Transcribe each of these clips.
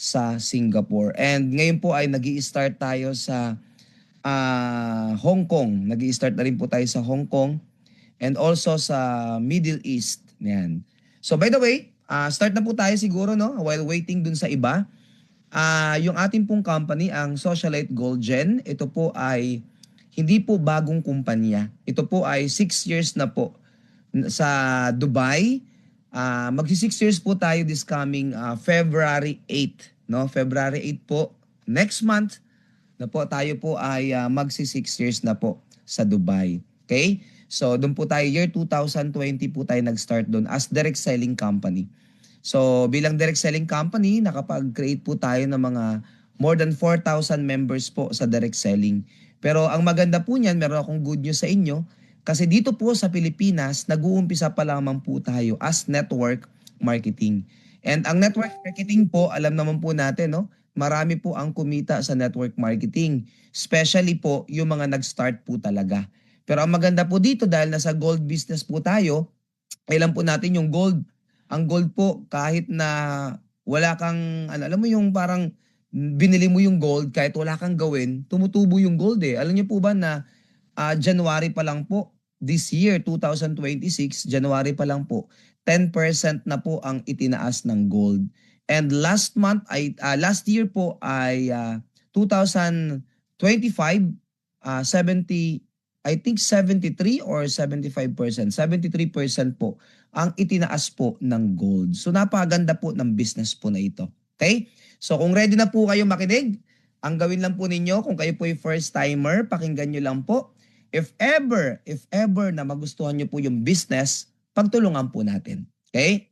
sa Singapore. And ngayon po ay nag-i-start tayo sa Hong Kong. Nag-i-start na rin po tayo sa Hong Kong and also sa Middle East. Yan. So by the way, start na po tayo siguro no while waiting dun sa iba. Yung ating pong company, ang Socialite Gold Gen, ito po ay hindi po bagong kumpanya. Ito po ay 6 years na po sa Dubai. Magsi 6 years po tayo this coming February 8. No? February 8 po, next month na po tayo po ay magsi 6 years na po sa Dubai. Okay? So doon po tayo, year 2020 po tayo nag-start doon as direct selling company. So bilang direct selling company, nakapag-create po tayo ng mga more than 4,000 members po sa direct selling. Pero ang maganda po niyan, meron akong good news sa inyo, kasi dito po sa Pilipinas, nag-uumpisa pa lamang po tayo as network marketing. And ang network marketing po, alam naman po natin, no? Marami po ang kumita sa network marketing. Especially po yung mga nag-start po talaga. Pero ang maganda po dito, dahil nasa gold business po tayo, alam po natin yung gold. Ang gold po, kahit na wala kang, alam mo yung parang binili mo yung gold, kahit wala kang gawin, tumutubo yung gold eh. Alam niyo po ba na January pa lang po, this year, 2026, January pa lang po, 10% na po ang itinaas ng gold. And last year po ay 2025, 70, I think 73 or 75%, 73% po ang itinaas po ng gold. So napakaganda po ng business po na ito. Okay? So kung ready na po kayo makinig, ang gawin lang po ninyo, kung kayo po yung first timer, pakinggan nyo lang po. If ever na magustuhan nyo po yung business, pagtulungan po natin. Okay?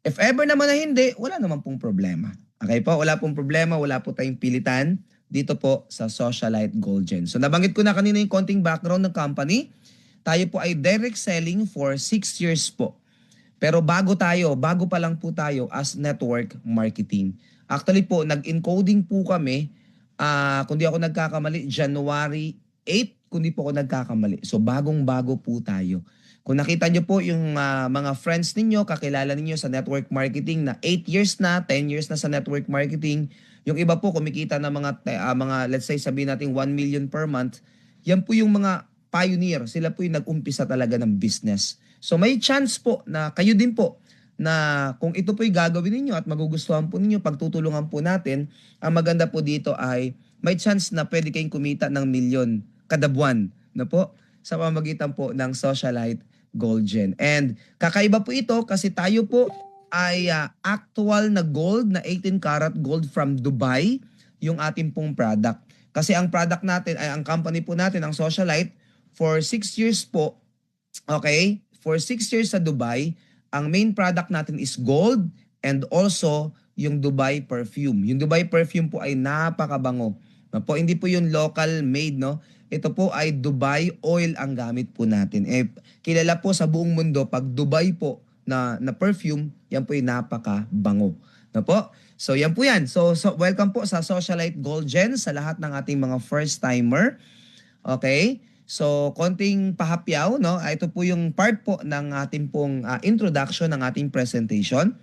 If ever naman na hindi, wala naman pong problema. Okay po? Wala pong problema, wala po tayong pilitan dito po sa Socialite Gold Gen. So nabanggit ko na kanina yung konting background ng company. Tayo po ay direct selling for 6 years po. Pero bago pa lang po tayo as network marketing. Actually po, nag-encoding po kami, kung di ako nagkakamali, January 8, kung di po ako nagkakamali. So bagong-bago po tayo. Kung nakita nyo po yung mga friends ninyo, kakilala ninyo sa network marketing na 8 years na, 10 years na sa network marketing, yung iba po kumikita na mga let's say sabihin natin 1 million per month, yan po yung mga pioneer. Sila po yung nag-umpisa talaga ng business. So may chance po na kayo din po na kung ito po yung gagawin ninyo at magugustuhan po ninyo, pagtutulungan po natin, ang maganda po dito ay may chance na pwede kayong kumita ng milyon kada buwan na po sa pamamagitan po ng Socialite Gold Gen. And kakaiba po ito kasi tayo po ay actual na gold na 18 karat gold from Dubai yung ating pong product. Kasi ang product natin ay ang company po natin, ang Socialite, for 6 years po, okay, for 6 years sa Dubai, ang main product natin is gold and also yung Dubai perfume. Yung Dubai perfume po ay napakabango. Po, hindi po yung local made, no? Ito po ay Dubai oil ang gamit po natin. Kilala po sa buong mundo pag Dubai po na perfume, yan po ay napakabango. Na po? So yan po yan. So welcome po sa Socialite Gold Gen sa lahat ng ating mga first timer. Okay? So konting pahapyaw, no? Ito po yung part po ng ating pong introduction ng ating presentation.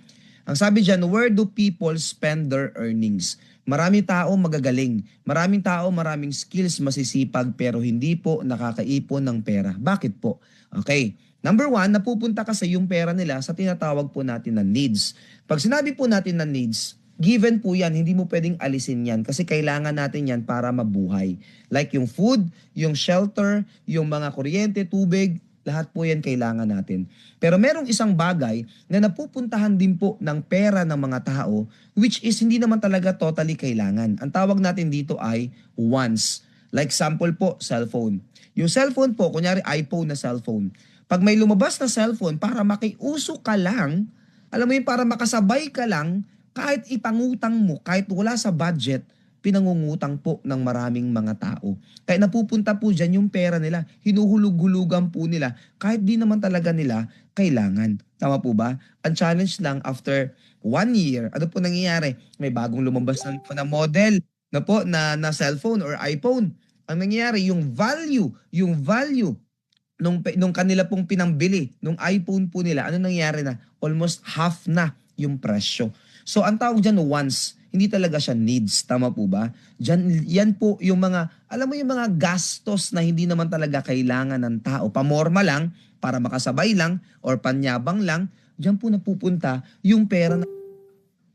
Ang sabi diyan, where do people spend their earnings? Marami tao magagaling. Maraming tao, maraming skills, masisipag, pero hindi po nakakaipon ng pera. Bakit po? Okay. Number 1, napupunta kasi yung pera nila sa tinatawag po natin na needs. Pag sinabi po natin na needs, given po yan, hindi mo pwedeng alisin yan kasi kailangan natin yan para mabuhay. Like yung food, yung shelter, yung mga kuryente, tubig, lahat po yan kailangan natin. Pero merong isang bagay na napupuntahan din po ng pera ng mga tao which is hindi naman talaga totally kailangan. Ang tawag natin dito ay wants. Like sample po, cellphone. Yung cellphone po, kunyari iPhone na cellphone. Pag may lumabas na cellphone para makiuso ka lang, alam mo yun, para makasabay ka lang, kahit ipangutang mo, kahit wala sa budget, pinangungutang po ng maraming mga tao. Kaya napupunta po dyan yung pera nila. Hinuhulog-hulugan po nila kahit di naman talaga nila kailangan. Tama po ba? Ang challenge lang after 1 year, ano po nangyayari? May bagong lumabas na model na po na cellphone or iPhone. Ang nangyayari, yung value nung kanila pong pinambili, nung iPhone po nila, ano nangyayari na? Almost half na yung presyo. So ang tawag dyan once. hindi talaga siya needs. Tama po ba? Diyan, yan po yung mga, alam mo yung mga gastos na hindi naman talaga kailangan ng tao. Pamorma lang, para makasabay lang, or panyabang lang, diyan po napupunta yung pera na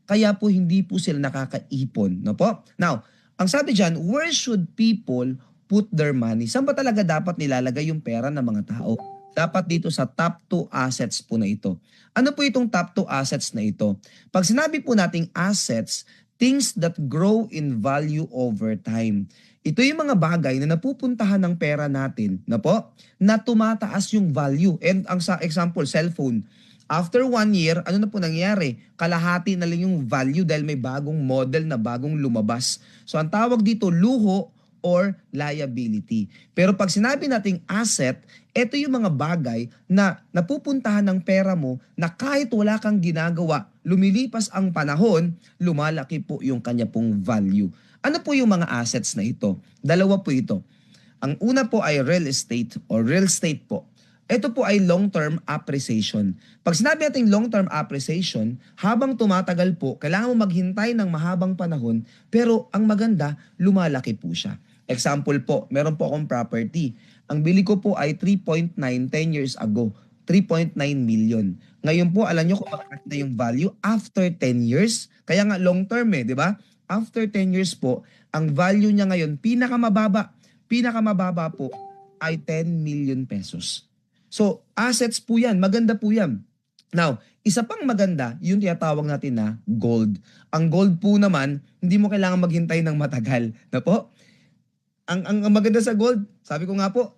kaya po hindi po sila nakakaipon. No po? Now, ang sabi dyan, where should people put their money? Saan ba talaga dapat nilalagay yung pera ng mga tao? Dapat dito sa top 2 assets po na ito. Ano po itong top 2 assets na ito? Pag sinabi po nating assets, things that grow in value over time. Ito yung mga bagay na napupuntahan ng pera natin, na po, na tumataas yung value. And ang sa example, cellphone. After 1 year, ano na po nangyari? Kalahati na lang yung value dahil may bagong model na bagong lumabas. So ang tawag dito, luho or liability. Pero pag sinabi nating asset, ito yung mga bagay na napupuntahan ng pera mo na kahit wala kang ginagawa, lumilipas ang panahon, lumalaki po yung kanya pong value. Ano po yung mga assets na ito? Dalawa po ito. Ang una po ay real estate or real estate po. Ito po ay long-term appreciation. Pag sinabi natin long-term appreciation, habang tumatagal po, kailangan mo maghintay ng mahabang panahon, pero ang maganda, lumalaki po siya. Example po, meron po akong property. Ang bili ko po ay 3.9 10 years ago. 3.9 million. Ngayon po, alam nyo kung bakit na yung value after 10 years. Kaya nga long-term di ba? After 10 years po, ang value niya ngayon, pinakamababa po ay 10 million pesos. So, assets po yan. Maganda po yan. Now, isa pang maganda, yung tinatawag natin na gold. Ang gold po naman, hindi mo kailangan maghintay ng matagal. Na po? Ang maganda sa gold, sabi ko nga po,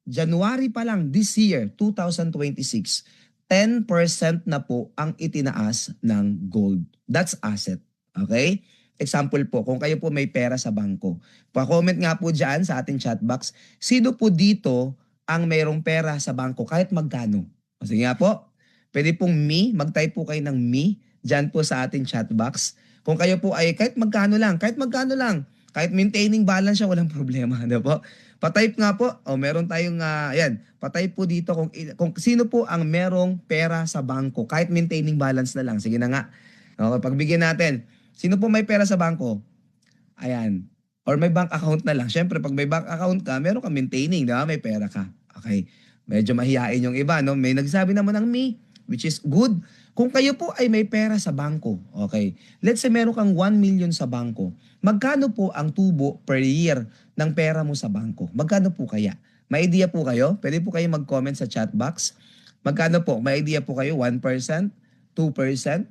January pa lang this year, 2026, 10% na po ang itinaas ng gold. That's asset. Okay? Example po, kung kayo po may pera sa bangko, pa-comment nga po dyan sa ating chat box, sino po dito ang mayroong pera sa bangko kahit magkano? Sige nga po, pwede pong me, mag-type po kayo ng me dyan po sa ating chat box. Kung kayo po ay kahit magkano lang, kahit maintaining balance siya, walang problema. Ano po? Pa-type nga po, meron tayong, ayan, pa-type po dito kung sino po ang merong pera sa bangko, kahit maintaining balance na lang. Sige na nga. Okay, pagbigyan natin. Sino po may pera sa bangko? Ayan. Or may bank account na lang. Siyempre, pag may bank account ka, meron ka maintaining, di ba? May pera ka. Okay. Medyo mahihain yung iba, no? May nagsabi naman ng me, which is good. Kung kayo po ay may pera sa bangko, okay, let's say meron kang 1 million sa bangko, magkano po ang tubo per year ng pera mo sa bangko? Magkano po kaya? May idea po kayo? Pwede po kayo mag-comment sa chat box. Magkano po? May idea po kayo? 1%? 2%? 3%?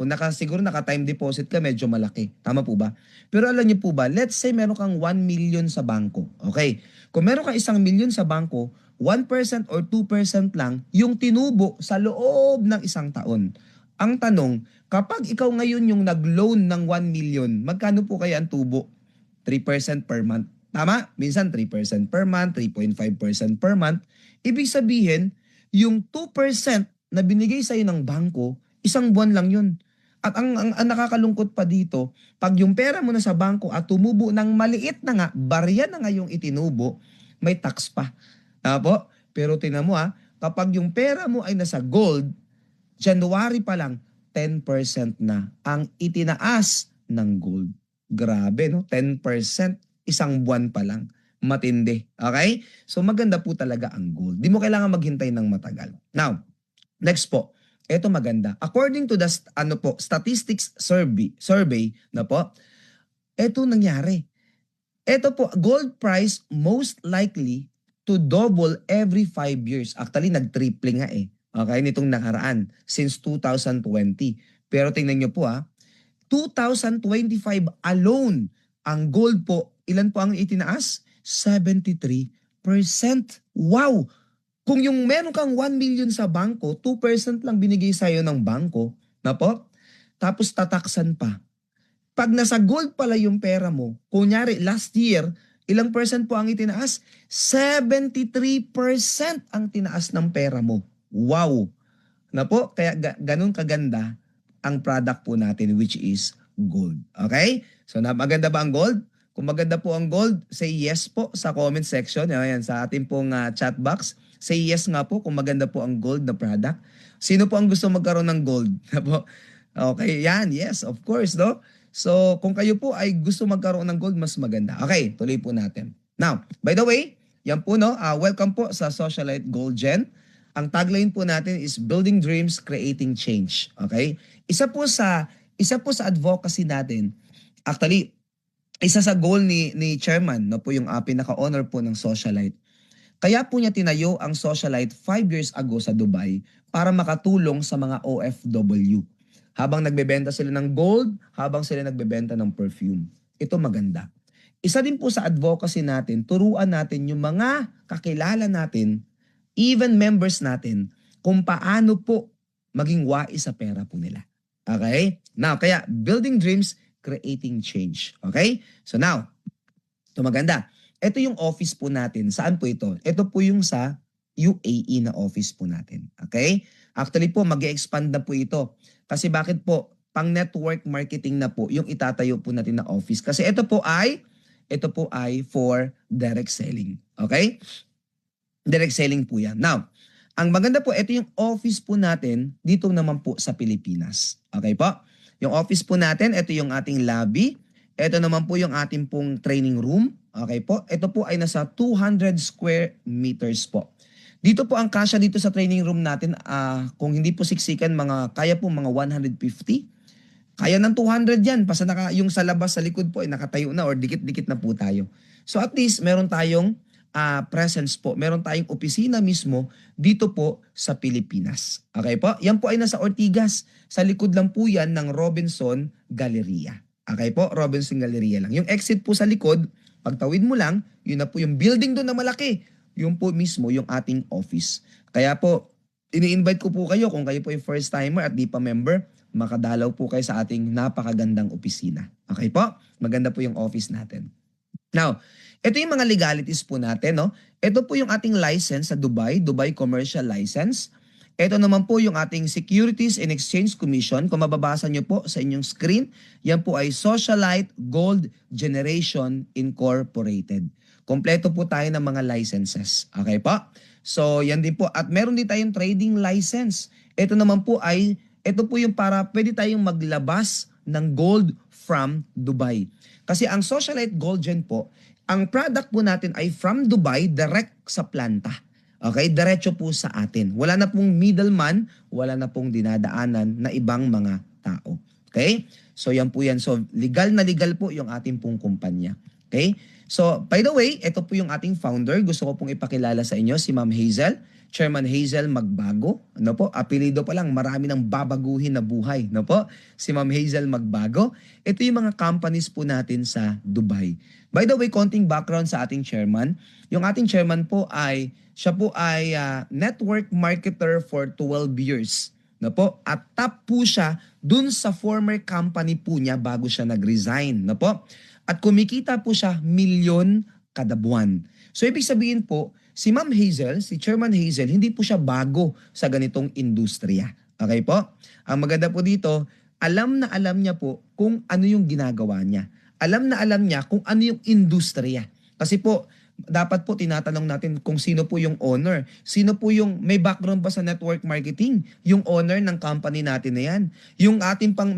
Kung siguro naka-time deposit ka, medyo malaki. Tama po ba? Pero alam niyo po ba, let's say meron kang 1 million sa bangko. Okay? Kung meron kang 1 million sa bangko, 1% or 2% lang yung tinubo sa loob ng isang taon. Ang tanong, kapag ikaw ngayon yung nag-loan ng 1 million, magkano po kaya ang tubo? 3% per month. Tama? Minsan 3% per month, 3.5% per month. Ibig sabihin, yung 2% na binigay sa'yo ng bangko, isang buwan lang yun. At ang nakakalungkot pa dito, pag yung pera mo na sa bangko at tumubo ng maliit na nga, barya na nga yung itinubo, may tax pa. Po? Pero tingnan mo kapag yung pera mo ay nasa gold, January pa lang, 10% na ang itinaas ng gold. Grabe, no? 10%, isang buwan pa lang. Matindi. Okay? So maganda po talaga ang gold. Di mo kailangan maghintay ng matagal. Now, next po. Ito maganda. According to the statistics survey na po, ito nangyari. Ito po, gold price most likely to double every 5 years. Actually, nag-triple nga Okay, nitong nakaraan since 2020. Pero tingnan nyo po 2025 alone, ang gold po, ilan po ang itinaas? 73%. Wow! Kung yung meron kang 1 million sa bangko, 2% lang binigay sa'yo ng bangko, na po, tapos tataksan pa. Pag nasa gold pala yung pera mo, kunyari last year, ilang percent po ang itinaas? 73% ang tinaas ng pera mo. Wow! Na po, kaya ganun kaganda ang product po natin which is gold. Okay? So maganda ba ang gold? Kung maganda po ang gold, say yes po sa comment section. Ayan, sa ating pong chat box. Say yes nga po kung maganda po ang gold na product. Sino po ang gusto magkaroon ng gold? Okay, yan. Yes, of course, no? So, kung kayo po ay gusto magkaroon ng gold, mas maganda. Okay, tuloy po natin. Now, by the way, yan po, no? Welcome po sa Socialite Gold Gen. Ang tagline po natin is Building Dreams, Creating Change. Okay? Isa po sa advocacy natin, actually, isa sa goal ni chairman, no po yung pinaka-owner po ng Socialite. Kaya po niya tinayo ang Socialite 5 years ago sa Dubai para makatulong sa mga OFW. Habang nagbebenta sila ng gold, habang sila nagbebenta ng perfume. Ito maganda. Isa din po sa advocacy natin, turuan natin yung mga kakilala natin, even members natin, kung paano po maging wais sa pera po nila. Okay? Now, kaya building dreams, creating change. Okay? So now, ito maganda. Ito yung office po natin. Saan po ito? Ito po yung sa UAE na office po natin. Okay? Actually po, mag-expand na po ito. Kasi bakit po? Pang network marketing na po yung itatayo po natin na office. Kasi ito po ay for direct selling. Okay? Direct selling po yan. Now, ang maganda po, ito yung office po natin dito naman po sa Pilipinas. Okay po? Yung office po natin, ito yung ating lobby. Ito naman po yung ating pong training room. Okay po? Ito po ay nasa 200 square meters po. Dito po ang kasya dito sa training room natin, kung hindi po siksikan, kaya po mga 150. Kaya ng 200 yan. Basta yung sa labas, sa likod po ay nakatayo na or dikit-dikit na po tayo. So at least meron tayong presence po. Meron tayong opisina mismo dito po sa Pilipinas. Okay po? Yan po ay nasa Ortigas. Sa likod lang po yan ng Robinson Galleria. Okay po? Robinson Galleria lang. Yung exit po sa likod, pagtawid mo lang, yun na po yung building doon na malaki. Yun po mismo yung ating office. Kaya po, ini-invite ko po kayo kung kayo po yung first timer at di pa member, makadalaw po kayo sa ating napakagandang opisina. Okay po? Maganda po yung office natin. Now, ito yung mga legalities po natin, no? Ito po yung ating license sa Dubai, Dubai Commercial License. Ito naman po yung ating Securities and Exchange Commission. Kung mababasa nyo po sa inyong screen, yan po ay Socialite Gold Generation Incorporated. Kompleto po tayo ng mga licenses. Okay po? So, yan din po. At meron din tayong trading license. Ito naman po ito po yung para pwede tayong maglabas ng gold from Dubai. Kasi ang Socialite Gold Gen po, ang product po natin ay from Dubai direct sa planta. Okay, diretso po sa atin. Wala na pong middleman, wala na pong dinadaanan na ibang mga tao. Okay? So yan po yan. So legal na legal po yung ating pong kumpanya. Okay? So by the way, ito po yung ating founder. Gusto ko pong ipakilala sa inyo si Ma'am Hazel. Chairman Hazel Magbago. Ano po? Apelido pa lang, marami nang babaguhin na buhay. Ano po? Si Ma'am Hazel Magbago. Ito yung mga companies po natin sa Dubai. By the way, konting background sa ating chairman. Yung ating chairman po siya po ay network marketer for 12 years. Na po? At top po siya dun sa former company po niya bago siya nag-resign. Na po? At kumikita po siya milyon kada buwan. So ibig sabihin po, si Ma'am Hazel, si Chairman Hazel, hindi po siya bago sa ganitong industriya. Okay po? Ang maganda po dito, alam na alam niya po kung ano yung ginagawa niya. Alam na alam niya kung ano yung industriya. Kasi po, dapat po tinatanong natin kung sino po yung owner. Sino po yung may background ba sa network marketing? Yung owner ng company natin na yan. Yung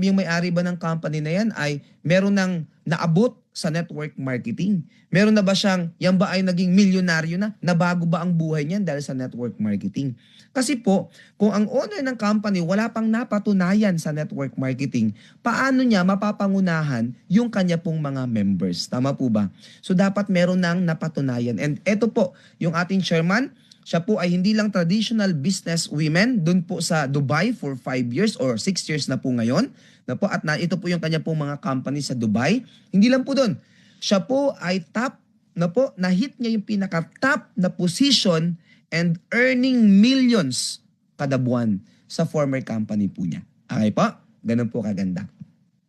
yung may-ari ba ng company na yan ay meron ng naabot sa network marketing. Meron na ba yan ba ay naging milyonaryo na? Nabago ba ang buhay niyan dahil sa network marketing? Kasi po, kung ang owner ng company wala pang napatunayan sa network marketing, paano niya mapapangunahan yung kanya pong mga members? Tama po ba? So dapat meron nang napatunayan. And eto po, yung ating chairman, siya po ay hindi lang traditional business women dun po sa Dubai for 5 years or 6 years na po ngayon. Na po, at ito po yung kanya pong mga company sa Dubai. Hindi lang po dun. Siya po ay na-hit niya yung pinaka-top na position and earning millions kada buwan sa former company po niya. Okay po? Ganun po kaganda.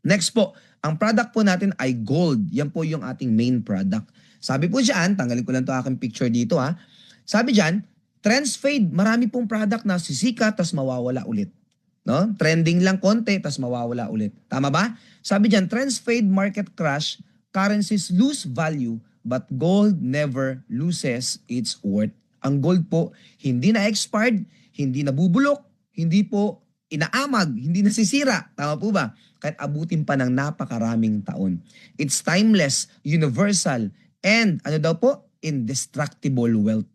Next po, ang product po natin ay gold. Yan po yung ating main product. Sabi po dyan, tanggalin ko lang to aking picture dito ha. Sabi dyan, trends fade. Marami pong product na sisika tas mawawala ulit. No? Trending lang konti tas mawawala ulit. Tama ba? Sabi dyan, trends fade, market crash, currencies lose value, but gold never loses its worth. Ang gold po, hindi na expired, hindi nabubulok, hindi po inaamag, hindi nasisira. Tama po ba? Kahit abutin pa ng napakaraming taon. It's timeless, universal, and ano daw po? Indestructible wealth.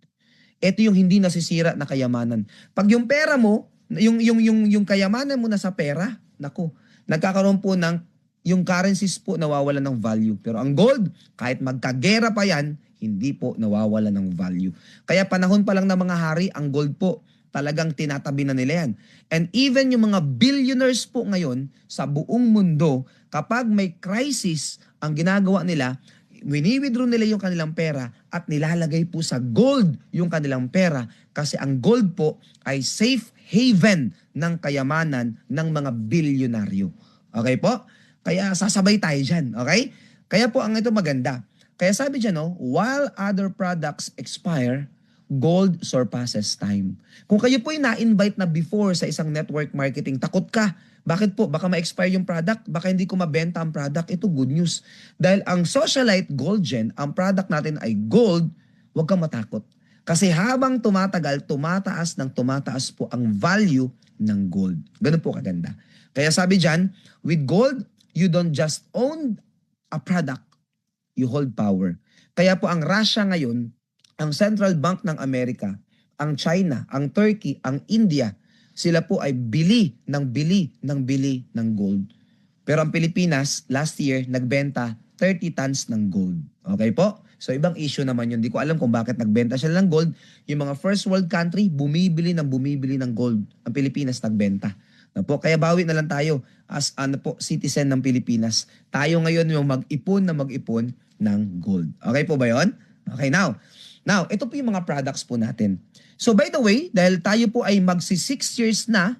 Ito yung hindi nasisira na kayamanan. Pag yung pera mo, yung kayamanan mo na sa pera, naku, nagkakaroon po ng yung currencies po nawawalan ng value. Pero ang gold, kahit magkagera pa yan, hindi po nawawalan ng value. Kaya panahon pa lang ng mga hari, ang gold po, talagang tinatabi na nila yan. And even yung mga billionaires po ngayon sa buong mundo, kapag may crisis, ang ginagawa nila, wini-withdraw nila yung kanilang pera at nilalagay po sa gold yung kanilang pera kasi ang gold po ay safe haven ng kayamanan ng mga bilyonaryo. Okay po? Kaya sasabay tayo dyan. Okay? Kaya po ang ito maganda. Kaya sabi dyan, no, while other products expire, gold surpasses time. Kung kayo po ay na-invite na before sa isang network marketing, takot ka. Bakit po? Baka ma-expire yung product, baka hindi ko mabenta ang product. Ito good news. Dahil ang Socialite Gold Gen, ang product natin ay gold, huwag kang matakot. Kasi habang tumatagal, tumataas po ang value ng gold. Ganun po kaganda. Kaya sabi dyan, with gold, you don't just own a product, you hold power. Kaya po ang Russia ngayon, ang Central Bank ng Amerika, ang China, ang Turkey, ang India, sila po ay bili ng gold. Pero ang Pilipinas, last year, nagbenta 30 tons ng gold. Okay po? So ibang issue naman yun. Hindi ko alam kung bakit nagbenta sila ng gold. Yung mga first world country, bumibili ng gold. Ang Pilipinas nagbenta. Na po, kaya bawi na lang tayo as citizen ng Pilipinas. Tayo ngayon yung mag-ipon ng gold. Okay po ba yun? Okay, now, ito po yung mga products po natin. So by the way, dahil tayo po ay magsi 6 years na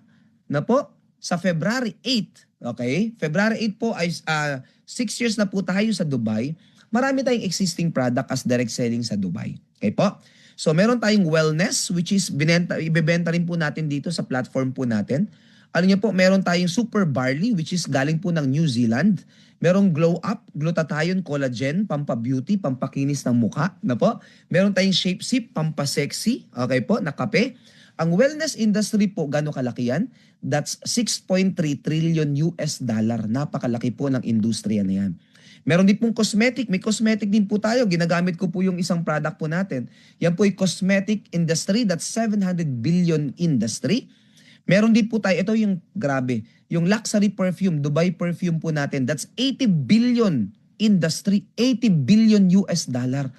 po, sa February 8, okay? February 8 po ay 6 years na po tayo sa Dubai. Marami tayong existing product as direct selling sa Dubai. Okay po? So meron tayong wellness which is ibebenta rin po natin dito sa platform po natin. Alam niyo po, meron tayong super barley which is galing po ng New Zealand. Merong glow up, glutathione, collagen, pampabeauty, pampakinis ng mukha, na po. Meron tayong shape sip, pampasexy, okay po, na kape. Ang wellness industry po, gano'ng kalaki yan? That's 6.3 trillion US dollar. Napakalaki po ng industriya na yan. Meron din pong cosmetic. May cosmetic din po tayo. Ginagamit ko po yung isang product po natin. Yan po yung cosmetic industry. That's 700 billion industry. Meron din po tayo, ito yung grabe, yung luxury perfume, Dubai perfume po natin, that's 80 billion industry, 80 billion US dollar.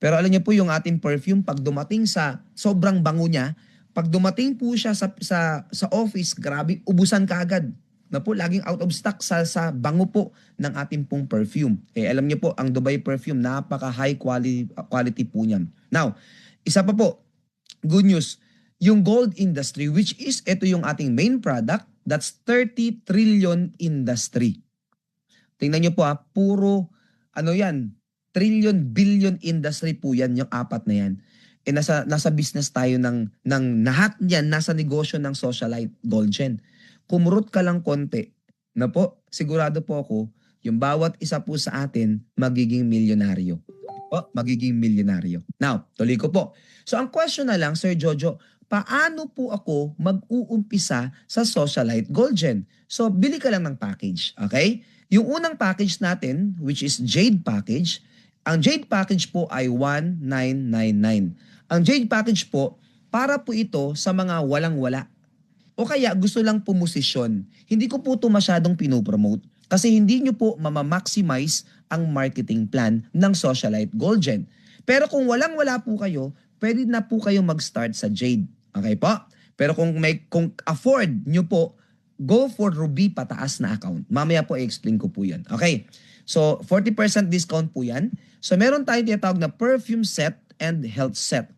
Pero alam niyo po yung ating perfume, pag dumating sa sobrang bango niya, pag dumating po siya sa office, grabe, ubusan ka agad. Na po, laging out of stock sa bango po ng ating pong perfume. Alam niyo po, ang Dubai perfume, napaka high quality po niyan. Now, isa pa po, good news, yung gold industry, which is ito yung ating main product, that's 30 trillion industry. Tingnan nyo po puro yan, trillion, billion industry po yan, yung apat na yan. Nasa business tayo ng lahat yan, nasa negosyo ng Socialite Gold Gen. Kumurot ka lang konti, na po, sigurado po ako, yung bawat isa po sa atin, magiging milyonaryo. Magiging milyonaryo. Now, tuloy ko po. So ang question na lang, Sir Jojo, paano po ako mag-uumpisa sa Socialite Gold Gen? So, bili ka lang ng package, okay? Yung unang package natin, which is Jade Package, ang Jade Package po ay 1999. Ang Jade Package po, para po ito sa mga walang-wala. O kaya gusto lang pumosisyon. Hindi ko po ito masyadong pinopromote kasi hindi nyo po mamamaximize ang marketing plan ng Socialite Gold Gen. Pero kung walang-wala po kayo, pwede na po kayo mag-start sa Jade. Okay po? Pero kung afford nyo po, go for Ruby pataas na account. Mamaya po i-explain ko po yan. Okay. So, 40% discount po yan. So, meron tayong tinatawag na perfume set and health set.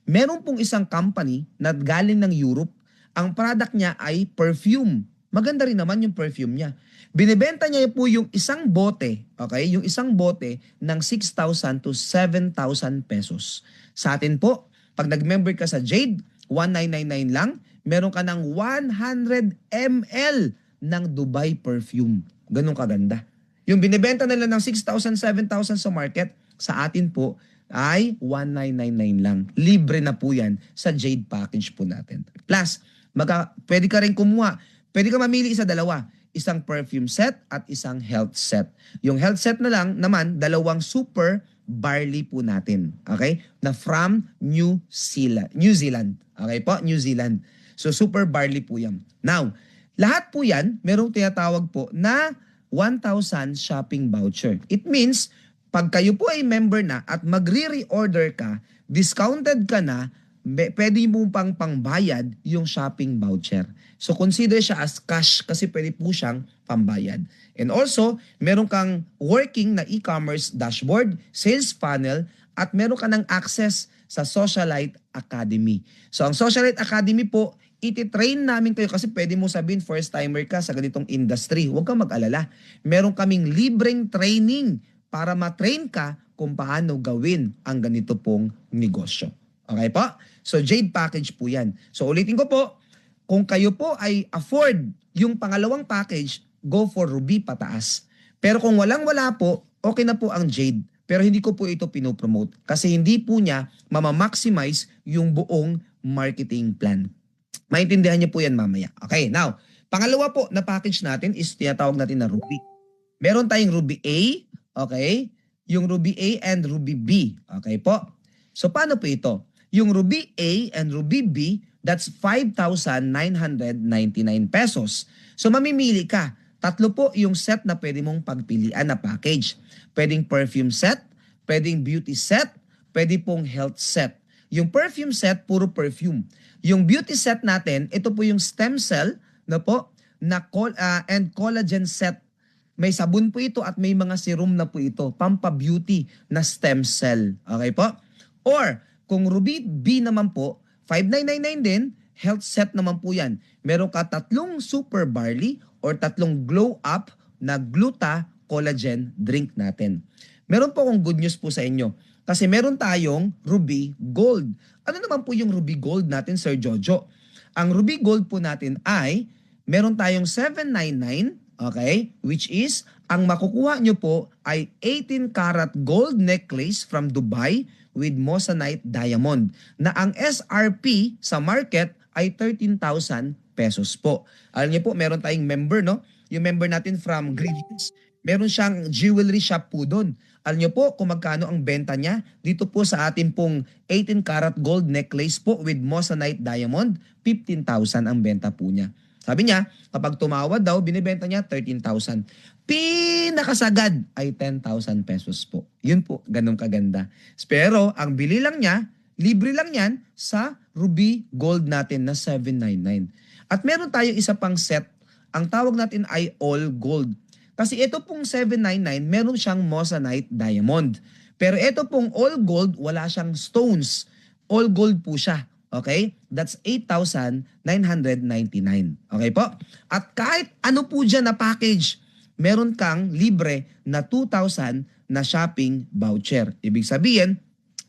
Meron pong isang company na galing ng Europe. Ang product niya ay perfume. Maganda rin naman yung perfume niya. Binibenta niya po yung isang bote, okay? Yung isang bote ng 6,000 to 7,000 pesos. Sa atin po, pag nag-member ka sa Jade, 1999 lang, meron ka ng 100 ml ng Dubai perfume. Ganun kaganda. Yung binibenta nila ng 6,000, 7,000 sa market, sa atin po ay 1999 lang. Libre na po yan sa Jade package po natin. Plus, pwede ka rin kumuha. Pwede ka mamili isa dalawa. Isang perfume set at isang health set. Yung health set na lang naman, dalawang super barley po natin. Okay? Na from New Zealand. New Zealand. Okay po? New Zealand. So super barley po yan. Now, lahat po yan, merong tinatawag po na 1,000 shopping voucher. It means, pag kayo po ay member na at magre-reorder ka, discounted ka na, pwede mo pang pangbayad yung shopping voucher. So consider siya as cash kasi pwede po siyang pambayad. And also, meron kang working na e-commerce dashboard, sales funnel, at meron ka ng access sa Socialite Academy. So ang Socialite Academy po, iti-train namin kayo kasi pwede mo sabihin first timer ka sa ganitong industry. Huwag kang mag-alala. Meron kaming libreng training para ma-train ka kung paano gawin ang ganito pong negosyo. Okay po? So Jade package po yan. So ulitin ko po, kung kayo po ay afford yung pangalawang package, go for Ruby pataas. Pero kung walang-wala po, okay na po ang Jade. Pero hindi ko po ito pinopromote kasi hindi po niya mamamaximize yung buong marketing plan. Maintindihan niyo po yan mamaya. Okay, now, pangalawa po na package natin is tinatawag natin na Ruby. Meron tayong Ruby A, okay? Yung Ruby A and Ruby B, okay po? So paano po ito? Yung Ruby A and Ruby B, that's 5,999 pesos. So mamimili ka. Tatlo po yung set na pwede mong pagpilian na package. Pwedeng perfume set, pwedeng beauty set, pwede pong health set. Yung perfume set, puro perfume. Yung beauty set natin, ito po yung stem cell na po na and collagen set. May sabon po ito at may mga serum na po ito. Pampa-beauty na stem cell. Okay po? Or kung Ruby B naman po, 5,999 din, health set naman po yan. Meron ka tatlong super barley or tatlong glow up na gluta collagen drink natin. Meron po akong good news po sa inyo. Kasi meron tayong Ruby Gold. Ano naman po yung Ruby Gold natin, Sir Jojo? Ang Ruby Gold po natin ay meron tayong 799, okay? Which is, ang makukuha nyo po ay 18 karat gold necklace from Dubai with Moissanite diamond na ang SRP sa market ay 13,000 pesos po. Alam niyo po, meron tayong member, no? Yung member natin from Greetings, meron siyang jewelry shop po doon. Alam niyo po kung magkano ang benta niya dito po sa atin pong 18 karat gold necklace po with Moissanite diamond, 15,000 ang benta po niya. Sabi niya, kapag tumawad daw, binibenta niya 13,000. Pinakasagad ay 10,000 pesos po. Yun po, ganun kaganda. Pero ang bili lang niya, libre lang yan sa Ruby Gold natin na 799. At meron tayong isa pang set, ang tawag natin ay All Gold. Kasi ito pong 799, meron siyang Moissanite diamond. Pero ito pong All Gold, wala siyang stones. All Gold po siya. Okay? That's 8,999. Okay po? At kahit ano po dyan na package, meron kang libre na 2,000 na shopping voucher. Ibig sabihin,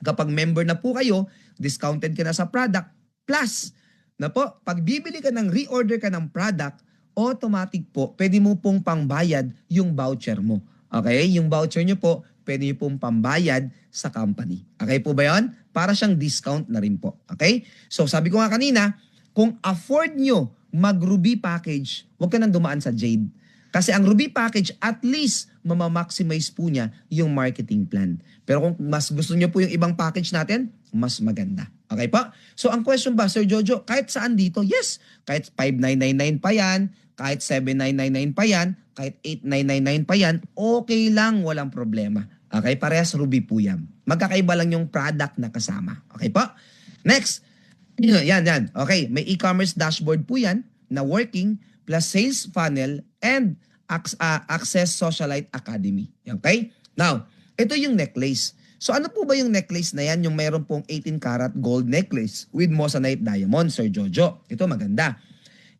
kapag member na po kayo, discounted ka na sa product, plus, na po, pag bibili ka ng reorder ka ng product, automatic po, pwede mo pong pangbayad yung voucher mo. Okay? Yung voucher nyo po, pwede nyo pong pambayad sa company. Okay po ba yun? Para siyang discount na rin po. Okay? So sabi ko nga kanina, kung afford nyo mag-Ruby package, huwag ka nang dumaan sa Jade. Kasi ang Ruby package, at least, mamamaximize po niya yung marketing plan. Pero kung mas gusto nyo po yung ibang package natin, mas maganda. Okay po? So ang question ba, Sir Jojo, kahit saan dito? Yes. Kahit 5,999 pa yan, kahit 7,999 pa yan, kahit 8,999 pa yan, okay lang, walang problema. Okay, parehas Ruby po yan. Magkakaiba lang yung product na kasama. Okay po? Next. Yan. Okay, may e-commerce dashboard po yan na working plus sales funnel and Access Socialite Academy. Okay? Now, ito yung necklace. So ano po ba yung necklace na yan? Yung mayroon pong 18 karat gold necklace with Moissanite diamond, Sir Jojo. Ito maganda.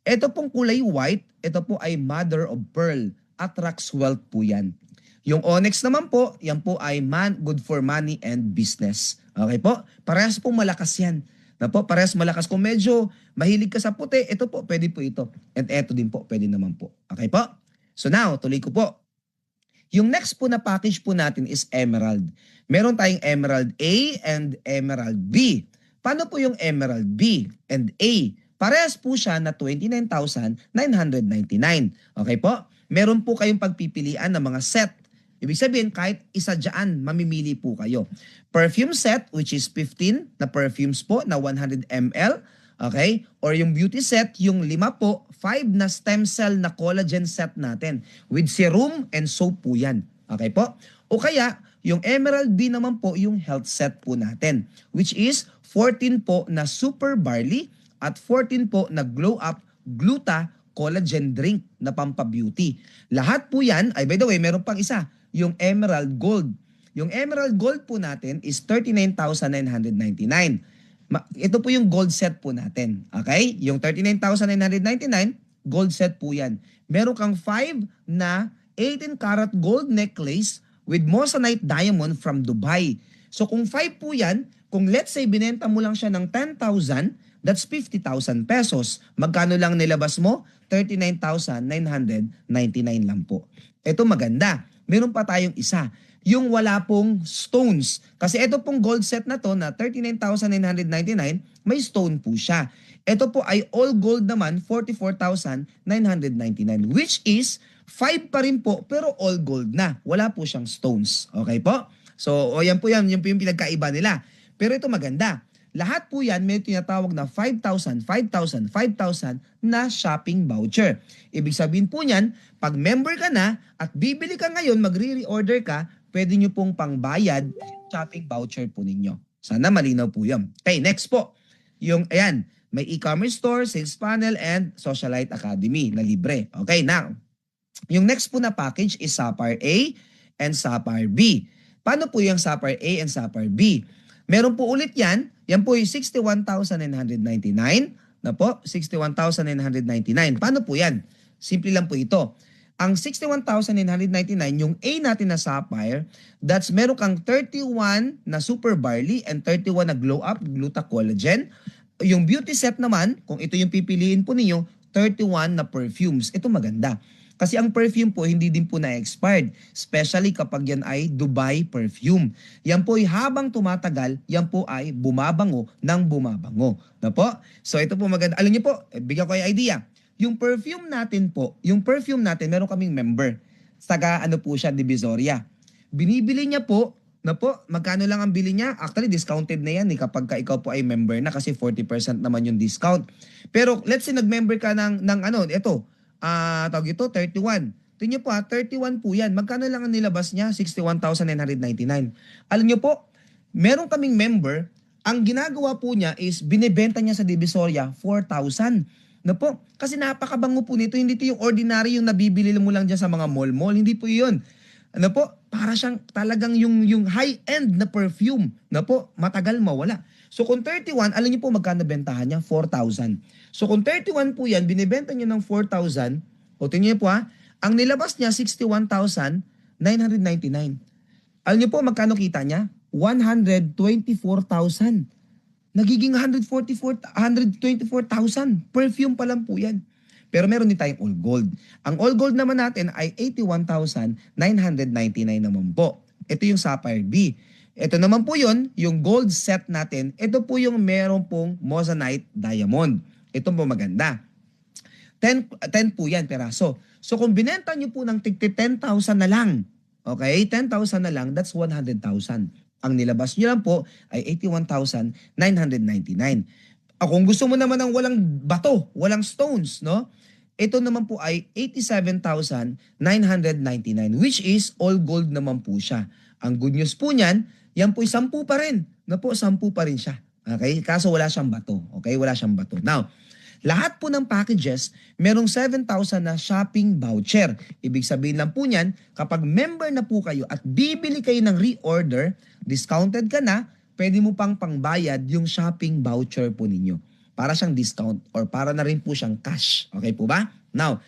Ito pong kulay white, ito po ay mother of pearl. Attracts wealth po yan. Yung onyx naman po, yan po ay good for money and business. Okay po? Parehas pong malakas yan. Na po, parehas malakas. Kung medyo mahilig ka sa puti, ito po, pwede po ito. And ito din po, pwede naman po. Okay po? So now, tuloy ko po. Yung next po na package po natin is Emerald. Meron tayong Emerald A and Emerald B. Paano po yung Emerald B and A? Parehas po siya na 29,999. Okay po? Meron po kayong pagpipilian ng mga set. Ibig sabihin, kahit isa dyan, mamimili po kayo. Perfume set, which is 15 na perfumes po na 100 ml. Okay? Or yung beauty set, yung 5 po, 5 na stem cell na collagen set natin. With serum and soap po yan. Okay po? O kaya, yung Emerald B naman po, yung health set po natin. Which is 14 po na super barley at 14 po na glow up gluta collagen drink na pampabeauty. Lahat po yan, ay by the way, meron pang isa, yung Emerald Gold. Yung Emerald Gold po natin is 39,999. Ito po yung gold set po natin. Okay? Yung 39,999, gold set po yan. Meron kang 5 na 18 karat gold necklace with moissanite diamond from Dubai. So kung 5 po yan, kung let's say binenta mo lang siya ng 10,000, that's 50,000 pesos. Magkano lang nilabas mo? 39,999 lang po. Ito maganda. Meron pa tayong isa. Yung wala pong stones. Kasi ito pong gold set na to na 39,999, may stone po siya. Ito po ay all gold naman, 44,999. Which is 5 pa rin po, pero all gold na. Wala po siyang stones. Okay po? So, yan po yung pinagkaiba nila. Pero ito maganda. Lahat po yan may tinatawag na 5,000, 5,000, 5,000 na shopping voucher. Ibig sabihin po niyan, pag member ka na at bibili ka ngayon, magre-reorder ka, pwede nyo pong pangbayad shopping voucher po ninyo. Sana malinaw po yun. Okay, next po. Yung, ayan, may e-commerce store, sales panel, and Socialite Academy na libre. Okay, now, yung next po na package is Sapphire A and Sapphire B. Paano po yung Sapphire A and Sapphire B? Meron po ulit yan. Yan po yung 61,999 na po. 61,999. Paano po yan? Simple lang po ito. Ang 61,999, yung A natin na Sapphire, that's meron kang 31 na Super Barley and 31 na Glow Up Gluta Collagen. Yung beauty set naman, kung ito yung pipiliin po ninyo, 31 na perfumes. Ito maganda. Kasi ang perfume po hindi din po na-expired. Especially kapag yan ay Dubai perfume. Yan po ay habang tumatagal, yan po ay bumabango ng bumabango. Na po? So ito po maganda. Alam niyo po, bigyan ko yung idea. Yung perfume natin po, meron kaming member. Taga ano po siya, Divisoria. Binibili niya po, na po, magkano lang ang bili niya? Actually, discounted na yan kapag ikaw po ay member na kasi 40% naman yung discount. Pero let's say nag-member ka ng ano, ito, tawag ito, 31. Tingnan niyo po 31 po yan. Magkano lang ang nilabas niya? 61,999. Alam niyo po, meron kaming member, ang ginagawa po niya is binebenta niya sa Divisoria 4,000. Na po, kasi napakabango po nito. Hindi ito yung ordinary yung nabibili mo lang dyan sa mga mall-mall. Hindi po yun. Ano po, para siyang talagang yung high-end na perfume. Na po, matagal mawala. So kung 31, alam niyo po magkano bentahan niya? 4,000. So kung 31 po yan, binibenta niya ng 4,000, o tingnan niyo po ang nilabas niya 61,999. Alam niyo po magkano kita niya? 124,000. Nagiging 124,000. Perfume pa lang po yan. Pero meron din tayong all gold. Ang all gold naman natin ay 81,999 naman po. Ito yung Sapphire B. Ito naman po yun, yung gold set natin. Ito po yung meron pong moissanite diamond. Ito po maganda. 10 po yan peraso. So kung binenta nyo po ng 10,000 na lang, okay, 10,000 na lang, that's 100,000. Ang nilabas nyo lang po ay 81,999. Kung gusto mo naman ng walang bato, walang stones, no? Ito naman po ay 87,999, which is all gold naman po siya. Ang good news po niyan, yan po ay 10 pa rin. Na po, 10 pa rin siya. Okay? Kaso wala siyang bato. Okay? Wala siyang bato. Now, lahat po ng packages, merong 7,000 na shopping voucher. Ibig sabihin lang po niyan, kapag member na po kayo at bibili kayo ng reorder, discounted ka na, pwede mo pang pangbayad yung shopping voucher po ninyo. Para siyang discount or para na rin po siyang cash. Okay po ba? Now,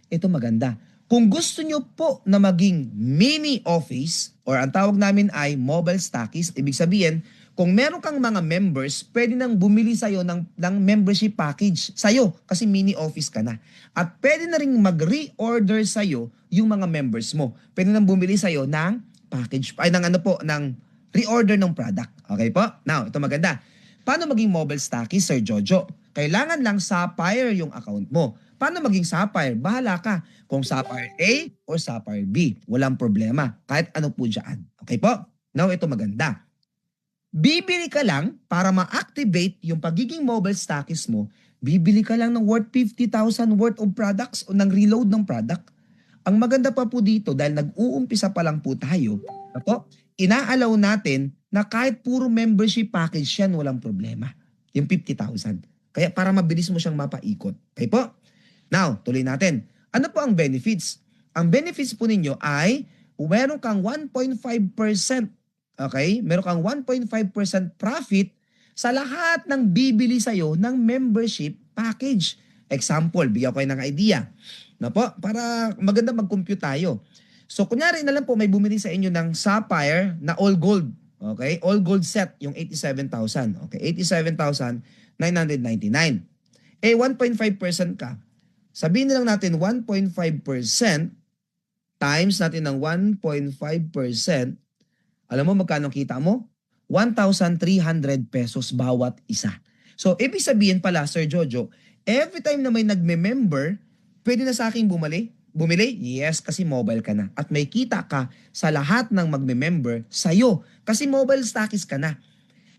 ito maganda. Kung gusto nyo po na maging mini office or ang tawag namin ay mobile stockist, ibig sabihin, kung meron kang mga members, pwede nang bumili sa'yo ng membership package sa'yo kasi mini office ka na. At pwede na rin mag-reorder sa'yo yung mga members mo. Pwede nang bumili sa'yo ng package, ng reorder ng product. Okay po? Now, ito maganda. Paano maging mobile stockist, Sir Jojo? Kailangan lang Sapphire yung account mo. Paano maging Sapphire? Bahala ka. Kung Sapphire A or Sapphire B. Walang problema. Kahit ano po dyan. Okay po? Now, ito maganda. Bibili ka lang para ma-activate yung pagiging mobile stockist mo. Bibili ka lang ng worth 50,000 worth of products o ng reload ng product. Ang maganda pa po dito dahil nag-uumpisa pa lang po tayo, inaalaw natin na kahit puro membership package yan, walang problema. Yung 50,000. Kaya para mabilis mo siyang mapaikot. Okay po? Now, tuloy natin. Ano po ang benefits? Ang benefits po ninyo ay meron kang 1.5%. Okay? Meron kang 1.5% profit sa lahat ng bibili sa'yo ng membership package. Example, bigyan ko kayo ng idea. Na po, para maganda mag-compute tayo. So, kunyari na lang po may bumili sa inyo ng Sapphire na all gold. Okay? All gold set, yung 87,000. Okay? 87,999. 1.5% ka. Sabihin na lang natin 1.5% times natin ng 1.5%. Alam mo magkano kita mo? 1,300 pesos bawat isa. So, ibig sabihin pala, Sir Jojo, every time na may nagme-member, pwede na sa akin bumili? Yes, kasi mobile ka na. At may kita ka sa lahat ng magme-member sa'yo. Kasi mobile stockist ka na.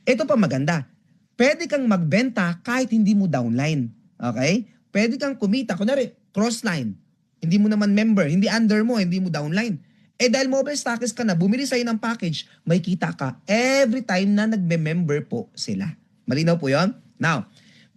Ito pa maganda. Pwede kang magbenta kahit hindi mo downline. Okay? Pwede kang kumita. Kunwari, crossline. Hindi mo naman member. Hindi under mo. Hindi mo downline. Dahil mobile stockist ka na, bumili sa'yo ng package, may kita ka every time na nagme-member po sila. Malinaw po yon? Now,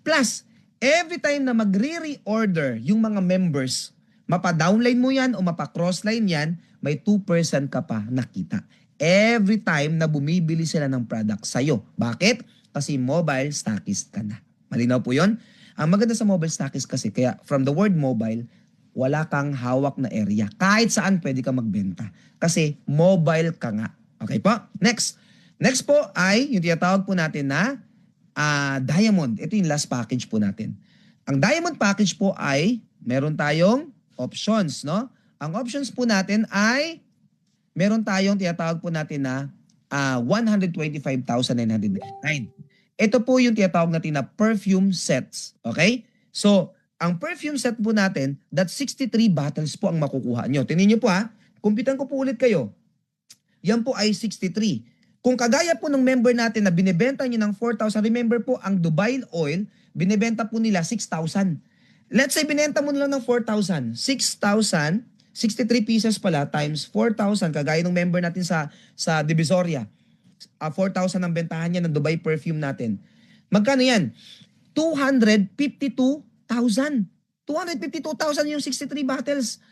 plus, every time na magre-reorder yung mga members, mapa-downline mo yan o mapa-crossline yan, may 2% ka pa nakita. Every time na bumibili sila ng product sa'yo. Bakit? Kasi mobile stockist ka na. Malinaw po yon? Ang maganda sa mobile stockist kasi, kaya from the word mobile, wala kang hawak na area. Kahit saan pwede ka magbenta. Kasi mobile ka nga. Okay po? Next. Next po ay yung tinatawag po natin na Diamond. Ito yung last package po natin. Ang Diamond package po ay meron tayong options, no? Ang options po natin ay meron tayong tinatawag po natin na 125,999. Ito po yung tinatawag natin na perfume sets. Okay? So, ang perfume set po natin, that 63 bottles po ang makukuha nyo. Tingnan nyo po ha. Kumpitan ko po ulit kayo. Yan po ay 63. Kung kagaya po ng member natin na binibenta nyo ng 4,000, remember po, ang Dubai Oil, binibenta po nila 6,000. Let's say, binenta mo lang ng 4,000. 6,000, 63 pieces pala, times 4,000, kagaya ng member natin sa Divisoria. 4,000 ang bentahan niya ng Dubai perfume natin. Magkano yan? 252,000. 252,000 yung 63 bottles.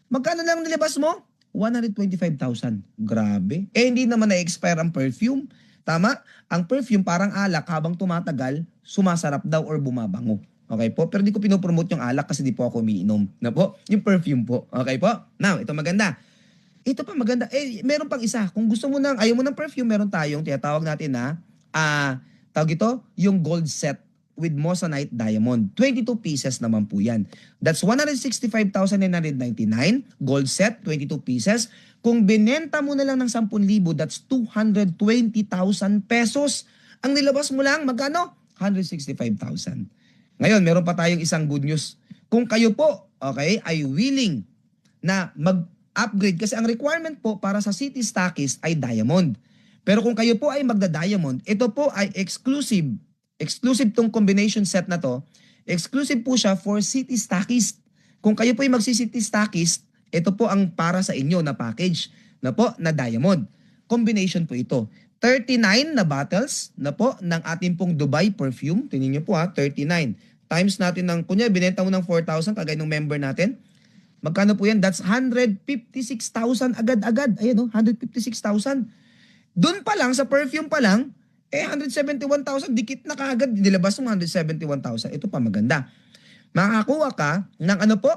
Magkano lang nilabas mo? 125,000. Grabe. Hindi naman na-expire ang perfume. Tama? Ang perfume parang alak, habang tumatagal, sumasarap daw or bumabango. Okay po? Pero di ko pinopromote yung alak kasi di po ako umiinom. Na po? Yung perfume po. Okay po? Now, ito maganda. Ito pa maganda. Meron pang isa. Kung gusto mo ayaw mo ng perfume, meron tayong tinatawag natin na, tawag ito, yung gold set with Moissanite Diamond. 22 pieces naman po yan. That's 165,999. Gold set, 22 pieces. Kung binenta mo na lang ng 10,000, that's 220,000 pesos. Ang nilabas mo lang, magkano? 165,000. Ngayon, meron pa tayong isang good news. Kung kayo po, okay, ay willing na mag-upgrade, kasi ang requirement po para sa City Stockist ay Diamond. Pero kung kayo po ay magda-Diamond, ito po ay exclusive. Exclusive tong combination set na to. Exclusive po siya for City Stockist. Kung kayo po ay magsi-City Stockist, ito po ang para sa inyo na package na po na Diamond. Combination po ito. 39 na bottles na po ng ating pong Dubai perfume. Tingnan niyo po ha, 39. Times natin ng, kunya, binenta mo ng 4,000 kagaya ng member natin. Magkano po yan? That's 156,000 agad-agad. Ayan o, 156,000. Doon pa lang, sa perfume pa lang, 171,000, dikit na kaagad, nilabas mo 171,000. Ito pa maganda. Makakuha ka ng ano po?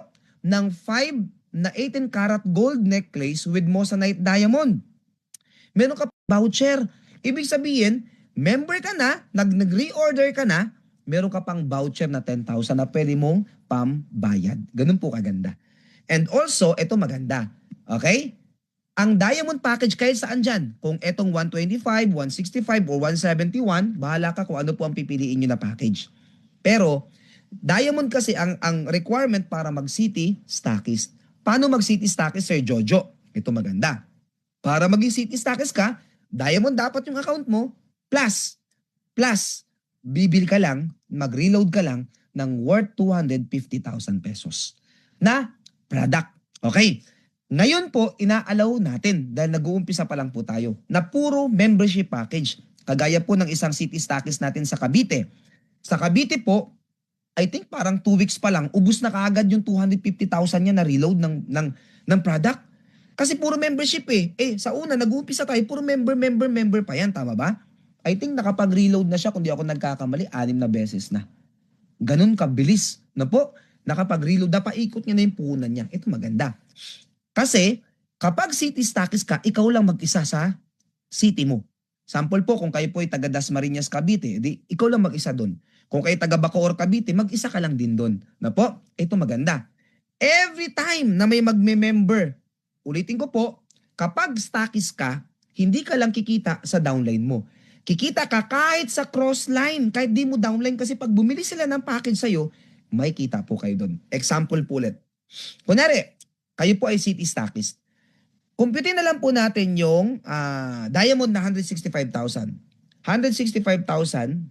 Ng 5 na 18 karat gold necklace with Moissanite Diamond. Meron ka voucher. Ibig sabihin, member ka na, nag-reorder ka na, meron ka pang voucher na 10,000 na pwede mong pambayad. Ganun po kaganda. And also, ito maganda. Okay? Ang diamond package kahit saan dyan, kung etong 125, 165, or 171, bahala ka kung ano po ang pipiliin nyo na package. Pero, diamond kasi ang requirement para mag-city stockist. Paano mag-city stockist, Sir Jojo? Ito maganda. Para maging city stockist ka, diamond dapat yung account mo, plus, bibil ka lang, mag-reload ka lang ng worth 250,000 pesos na product. Okay? Ngayon po, inaalaw natin dahil nag-uumpisa pa lang po tayo na puro membership package. Kagaya po ng isang city stockist natin sa Cavite. Sa Cavite po, I think parang 2 weeks pa lang, ubus na kaagad yung 250,000 niya na reload ng product. Kasi puro membership eh. Sa una, nag-uumpisa tayo, puro member pa yan. Tama ba? I think nakapag-reload na siya, kung di ako nagkakamali, 6 na beses na. Ganun kabilis na po. Nakapag-reload na, paikot niya na yung puhunan niya. Ito maganda. Kasi kapag city stockist ka, ikaw lang mag-isa sa city mo. Sample po, kung kayo po ay taga Dasmariñas, Cavite, di, ikaw lang mag-isa doon. Kung kayo taga Bacoor, Cavite, mag-isa ka lang din doon. Na po, ito maganda. Every time na may magme-member, ulitin ko po, kapag stockist ka, hindi ka lang kikita sa downline mo. Kikita ka kahit sa crossline, kahit di mo downline kasi pag bumili sila ng package sa'yo, may kita po kayo doon. Example po ulit. Kunwari, kayo po ay city stockist. Computin na lang po natin yung diamond na 165,000. 165,999.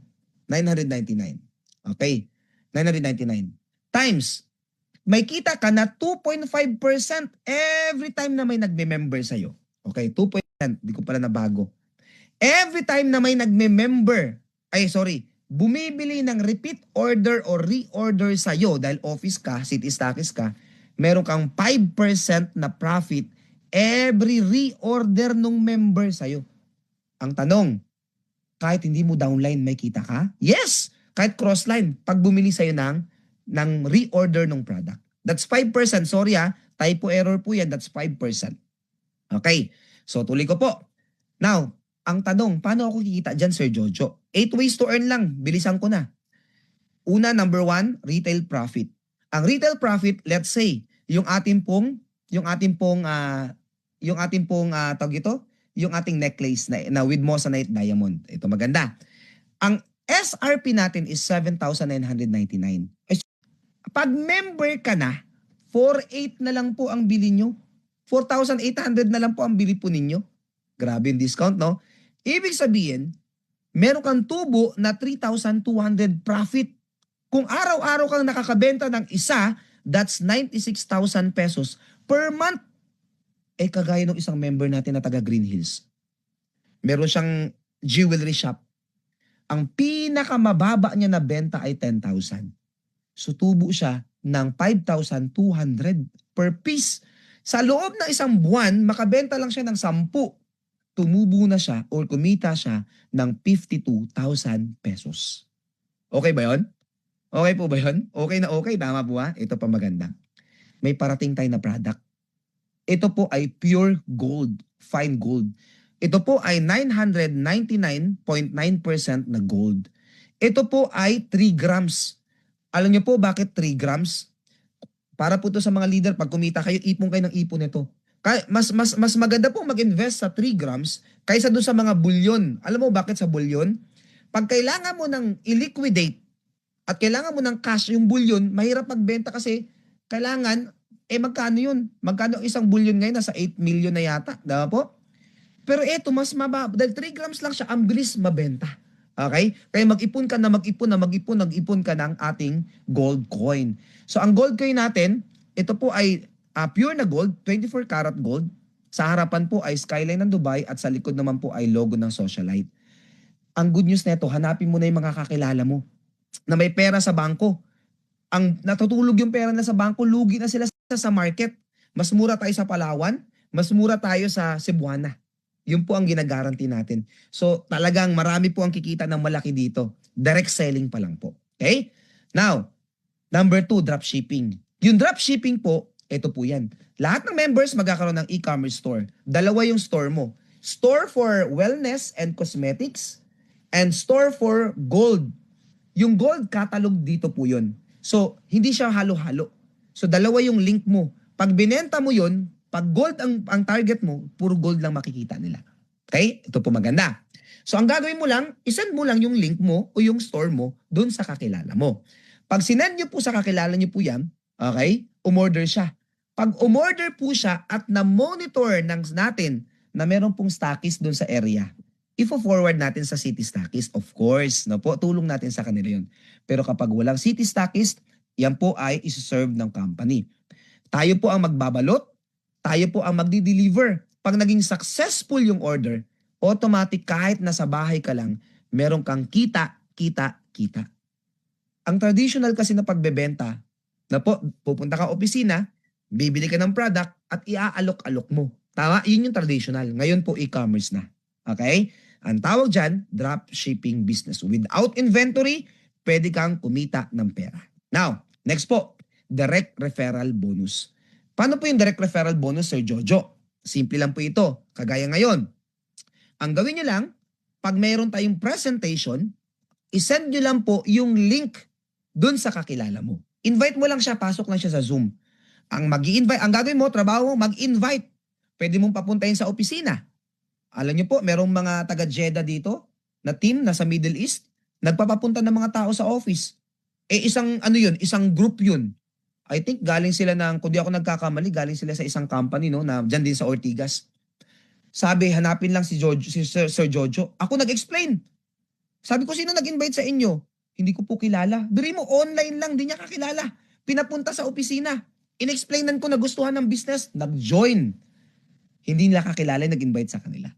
Okay. 999. Times, may kita ka na 2.5% every time na may nagme-member sa'yo. Okay, 2%. Di ko pala nabago. Every time na may nagme-member, bumibili ng repeat order or reorder sa'yo dahil office ka, city stockist ka, meron kang 5% na profit every reorder nung member sa'yo. Ang tanong, kahit hindi mo downline, may kita ka? Yes! Kahit crossline, pag bumili sa'yo ng reorder ng product. That's 5%. Sorry typo error po yan. That's 5%. Okay. So tuloy ko po. Now, ang tanong, paano ako kikita dyan, Sir Jojo? 8 ways to earn lang. Bilisan ko na. Una, number 1, retail profit. Ang retail profit, let's say, yung ating pong necklace na with Moissanite diamond. Ito maganda. Ang SRP natin is 7,999. Pag member ka na, 4,800 na lang po ang bili nyo. 4,800 na lang po ang bili po ninyo. Grabe yung discount, no? Ibig sabihin, meron kang tubo na 3,200 profit. Kung araw-araw kang nakakabenta ng isa, that's 96,000 pesos per month. Kagaya ng isang member natin na taga Green Hills. Meron siyang jewelry shop. Ang pinakamababa niya na benta ay 10,000. So tubo siya ng 5,200 per piece. Sa loob ng isang buwan, makabenta lang siya ng 10. Tumubo na siya or kumita siya ng 52,000 pesos. Okay ba yon? Okay po ba yun? Okay na okay. Tama po Ito pa maganda. May parating tayo na product. Ito po ay pure gold. Fine gold. Ito po ay 999.9% na gold. Ito po ay 3 grams. Alam niyo po bakit 3 grams? Para po to sa mga leader, pag kumita kayo, ipon kayo ng ipon nito. Mas maganda po mag-invest sa 3 grams kaysa doon sa mga bulyon. Alam mo bakit sa bulyon? Pag kailangan mo ng i-liquidate, at kailangan mo ng cash yung bulyon, mahirap magbenta kasi kailangan, magkano yun? Magkano isang bulyon ngayon? Nasa 8 million na yata. Diba po? Pero ito, mas mababa. Dahil 3 grams lang siya, ang bilis mabenta. Okay? Kaya mag-ipon ka ng ating gold coin. So, ang gold coin natin, ito po ay pure na gold, 24 karat gold. Sa harapan po ay skyline ng Dubai at sa likod naman po ay logo ng Socialite. Ang good news nito, hanapin mo na yung mga kakilala mo na may pera sa bangko. Ang natutulog yung pera na sa bangko, lugi na sila sa market. Mas mura tayo sa Palawan, mas mura tayo sa Cebuana. Yun po ang ginagaranti natin. So talagang marami po ang kikita ng malaki dito. Direct selling pa lang po. Okay? Now, number 2, dropshipping. Yung dropshipping po, ito po yan. Lahat ng members magkakaroon ng e-commerce store. Dalawa yung store mo. Store for wellness and cosmetics and store for gold. Yung gold catalog dito po yun. So, hindi siya halo-halo. So, dalawa yung link mo. Pag binenta mo yun, Pag gold ang target mo, puro gold lang makikita nila. Okay? Ito po maganda. So ang gagawin mo lang, isend mo lang yung link mo o yung store mo doon sa kakilala mo. Pag sinend nyo po sa kakilala nyo po yan, okay, umorder siya. Pag umorder po siya at na-monitor natin na meron pong stockist doon sa area, ifo-forward natin sa city stockist, of course. No po, tulong natin sa kanila yun. Pero kapag walang city stockist, yan po ay isi-serve ng company. Tayo po ang magbabalot, tayo po ang magdi-deliver. Pag naging successful yung order, automatic kahit nasa bahay ka lang, meron kang kita. Ang traditional kasi na pagbebenta, na po, pupunta ka opisina, bibili ka ng product at iaalok-alok mo. Tama? Yun yung traditional. Ngayon po e-commerce na. Okay? Ang tawag dyan, drop shipping business. Without inventory, pwede kang kumita ng pera. Now, next po, direct referral bonus. Paano po yung direct referral bonus, Sir Jojo? Simple lang po ito. Kagaya ngayon, ang gawin nyo lang, pag mayroon tayong presentation, isend nyo lang po yung link dun sa kakilala mo. Invite mo lang siya, pasok lang siya sa Zoom. Ang gagawin mo, trabaho mo, mag-invite. Pwede mong papuntahin sa opisina. Alam nyo po, merong mga taga-Jeddah dito na team na sa Middle East, nagpapapunta ng mga tao sa office. Isang group yun. I think galing sila kung di ako nagkakamali, galing sila sa isang company na dyan din sa Ortigas. Sabi, hanapin lang si Sir Jojo. Ako nag-explain. Sabi ko, sino nag-invite sa inyo? Hindi ko po kilala. Biri mo, online lang, di niya kakilala. Pinapunta sa opisina. In-explainan ko na gustuhan ng business, nag-join. Hindi nila kakilala, nag-invite sa kanila.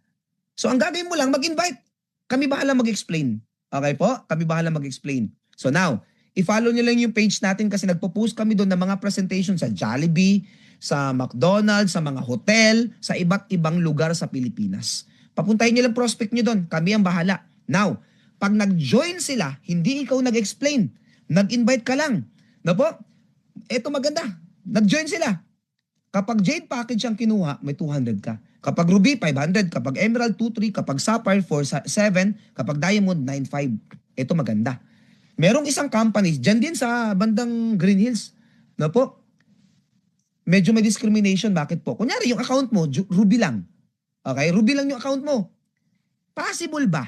So ang gagawin mo lang, mag-invite. Kami bahala mag-explain. Okay po? Kami bahala mag-explain. So now, i-follow nyo lang yung page natin kasi nagpo-post kami doon ng mga presentation sa Jollibee, sa McDonald's, sa mga hotel, sa iba't ibang lugar sa Pilipinas. Papuntahin nyo lang prospect nyo doon. Kami ang bahala. Now, pag nag-join sila, hindi ikaw nag-explain. Nag-invite ka lang. Na po? Eto maganda. Nag-join sila. Kapag Jade package ang kinuha, may 200 ka. Kapag Ruby, 500. Kapag Emerald, 2,300. Kapag Sapphire, 4,700. Kapag Diamond, 9,500. Eto maganda. Merong isang company, dyan din sa bandang Green Hills. Na po? Medyo may discrimination. Bakit po? Kunyari, yung account mo, Ruby lang. Okay? Ruby lang yung account mo. Possible ba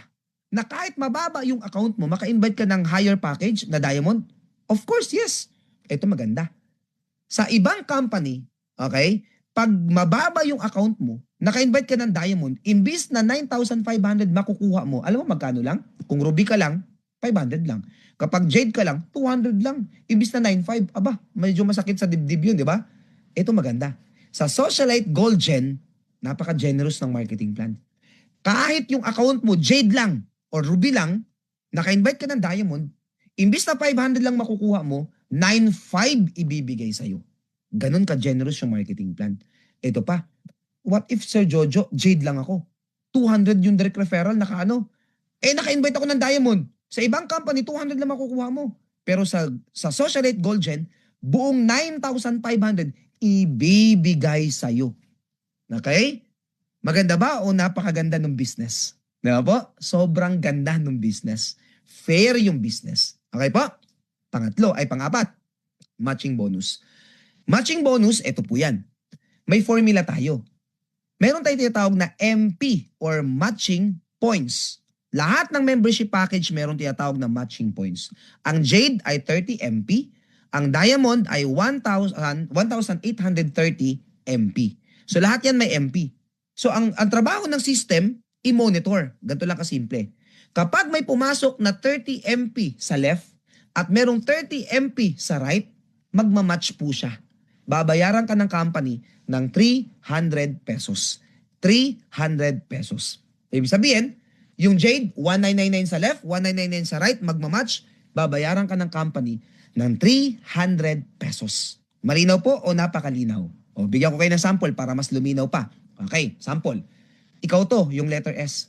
na kahit mababa yung account mo, maka-invite ka ng higher package na Diamond? Of course, yes. Ito maganda. Sa ibang company, okay, pag mababa yung account mo, naka-invite ka ng Diamond, imbis na 9,500 makukuha mo, alam mo magkano lang? Kung Ruby ka lang, 500 lang. Kapag Jade ka lang, 200 lang. Imbis na 9,500, aba, medyo masakit sa dibdib yun, di ba? Ito maganda. Sa Socialite Gold Gen, napaka-generous ng marketing plan. Kahit yung account mo, Jade lang, or Ruby lang, naka-invite ka ng Diamond, imbis na 500 lang makukuha mo, 9,500 ibibigay sa'yo. Ganun ka-generous yung marketing plan. Ito pa, what if Sir Jojo, Jade lang ako? 200 yung direct referral, naka-invite ako ng Diamond. Sa ibang company, 200 lang makukuha mo. Pero sa Socialite Gold Gen, buong 9,500 ibibigay sa'yo. Okay? Maganda ba o napakaganda ng business? Diba po? Sobrang ganda ng business. Fair yung business. Okay po? Pangapat, matching bonus. Matching bonus, ito po yan. May formula tayo. Meron tayong tinatawag na MP or matching points. Lahat ng membership package meron tinatawag na matching points. Ang Jade ay 30 MP. Ang Diamond ay 1,830 MP. So lahat yan may MP. So ang trabaho ng system, i-monitor. Ganito lang kasimple. Kapag may pumasok na 30 MP sa left at merong 30 MP sa right, magmamatch po siya. Babayaran ka ng company ng 300 pesos. 300 pesos. Ibig sabihin, yung Jade, 1,999 sa left, 1,999 sa right, magmamatch, babayaran ka ng company ng 300 pesos. Malinaw po o napakalinaw? O, bigyan ko kayo ng sample para mas luminaw pa. Okay, sample. Ikaw to, yung letter S.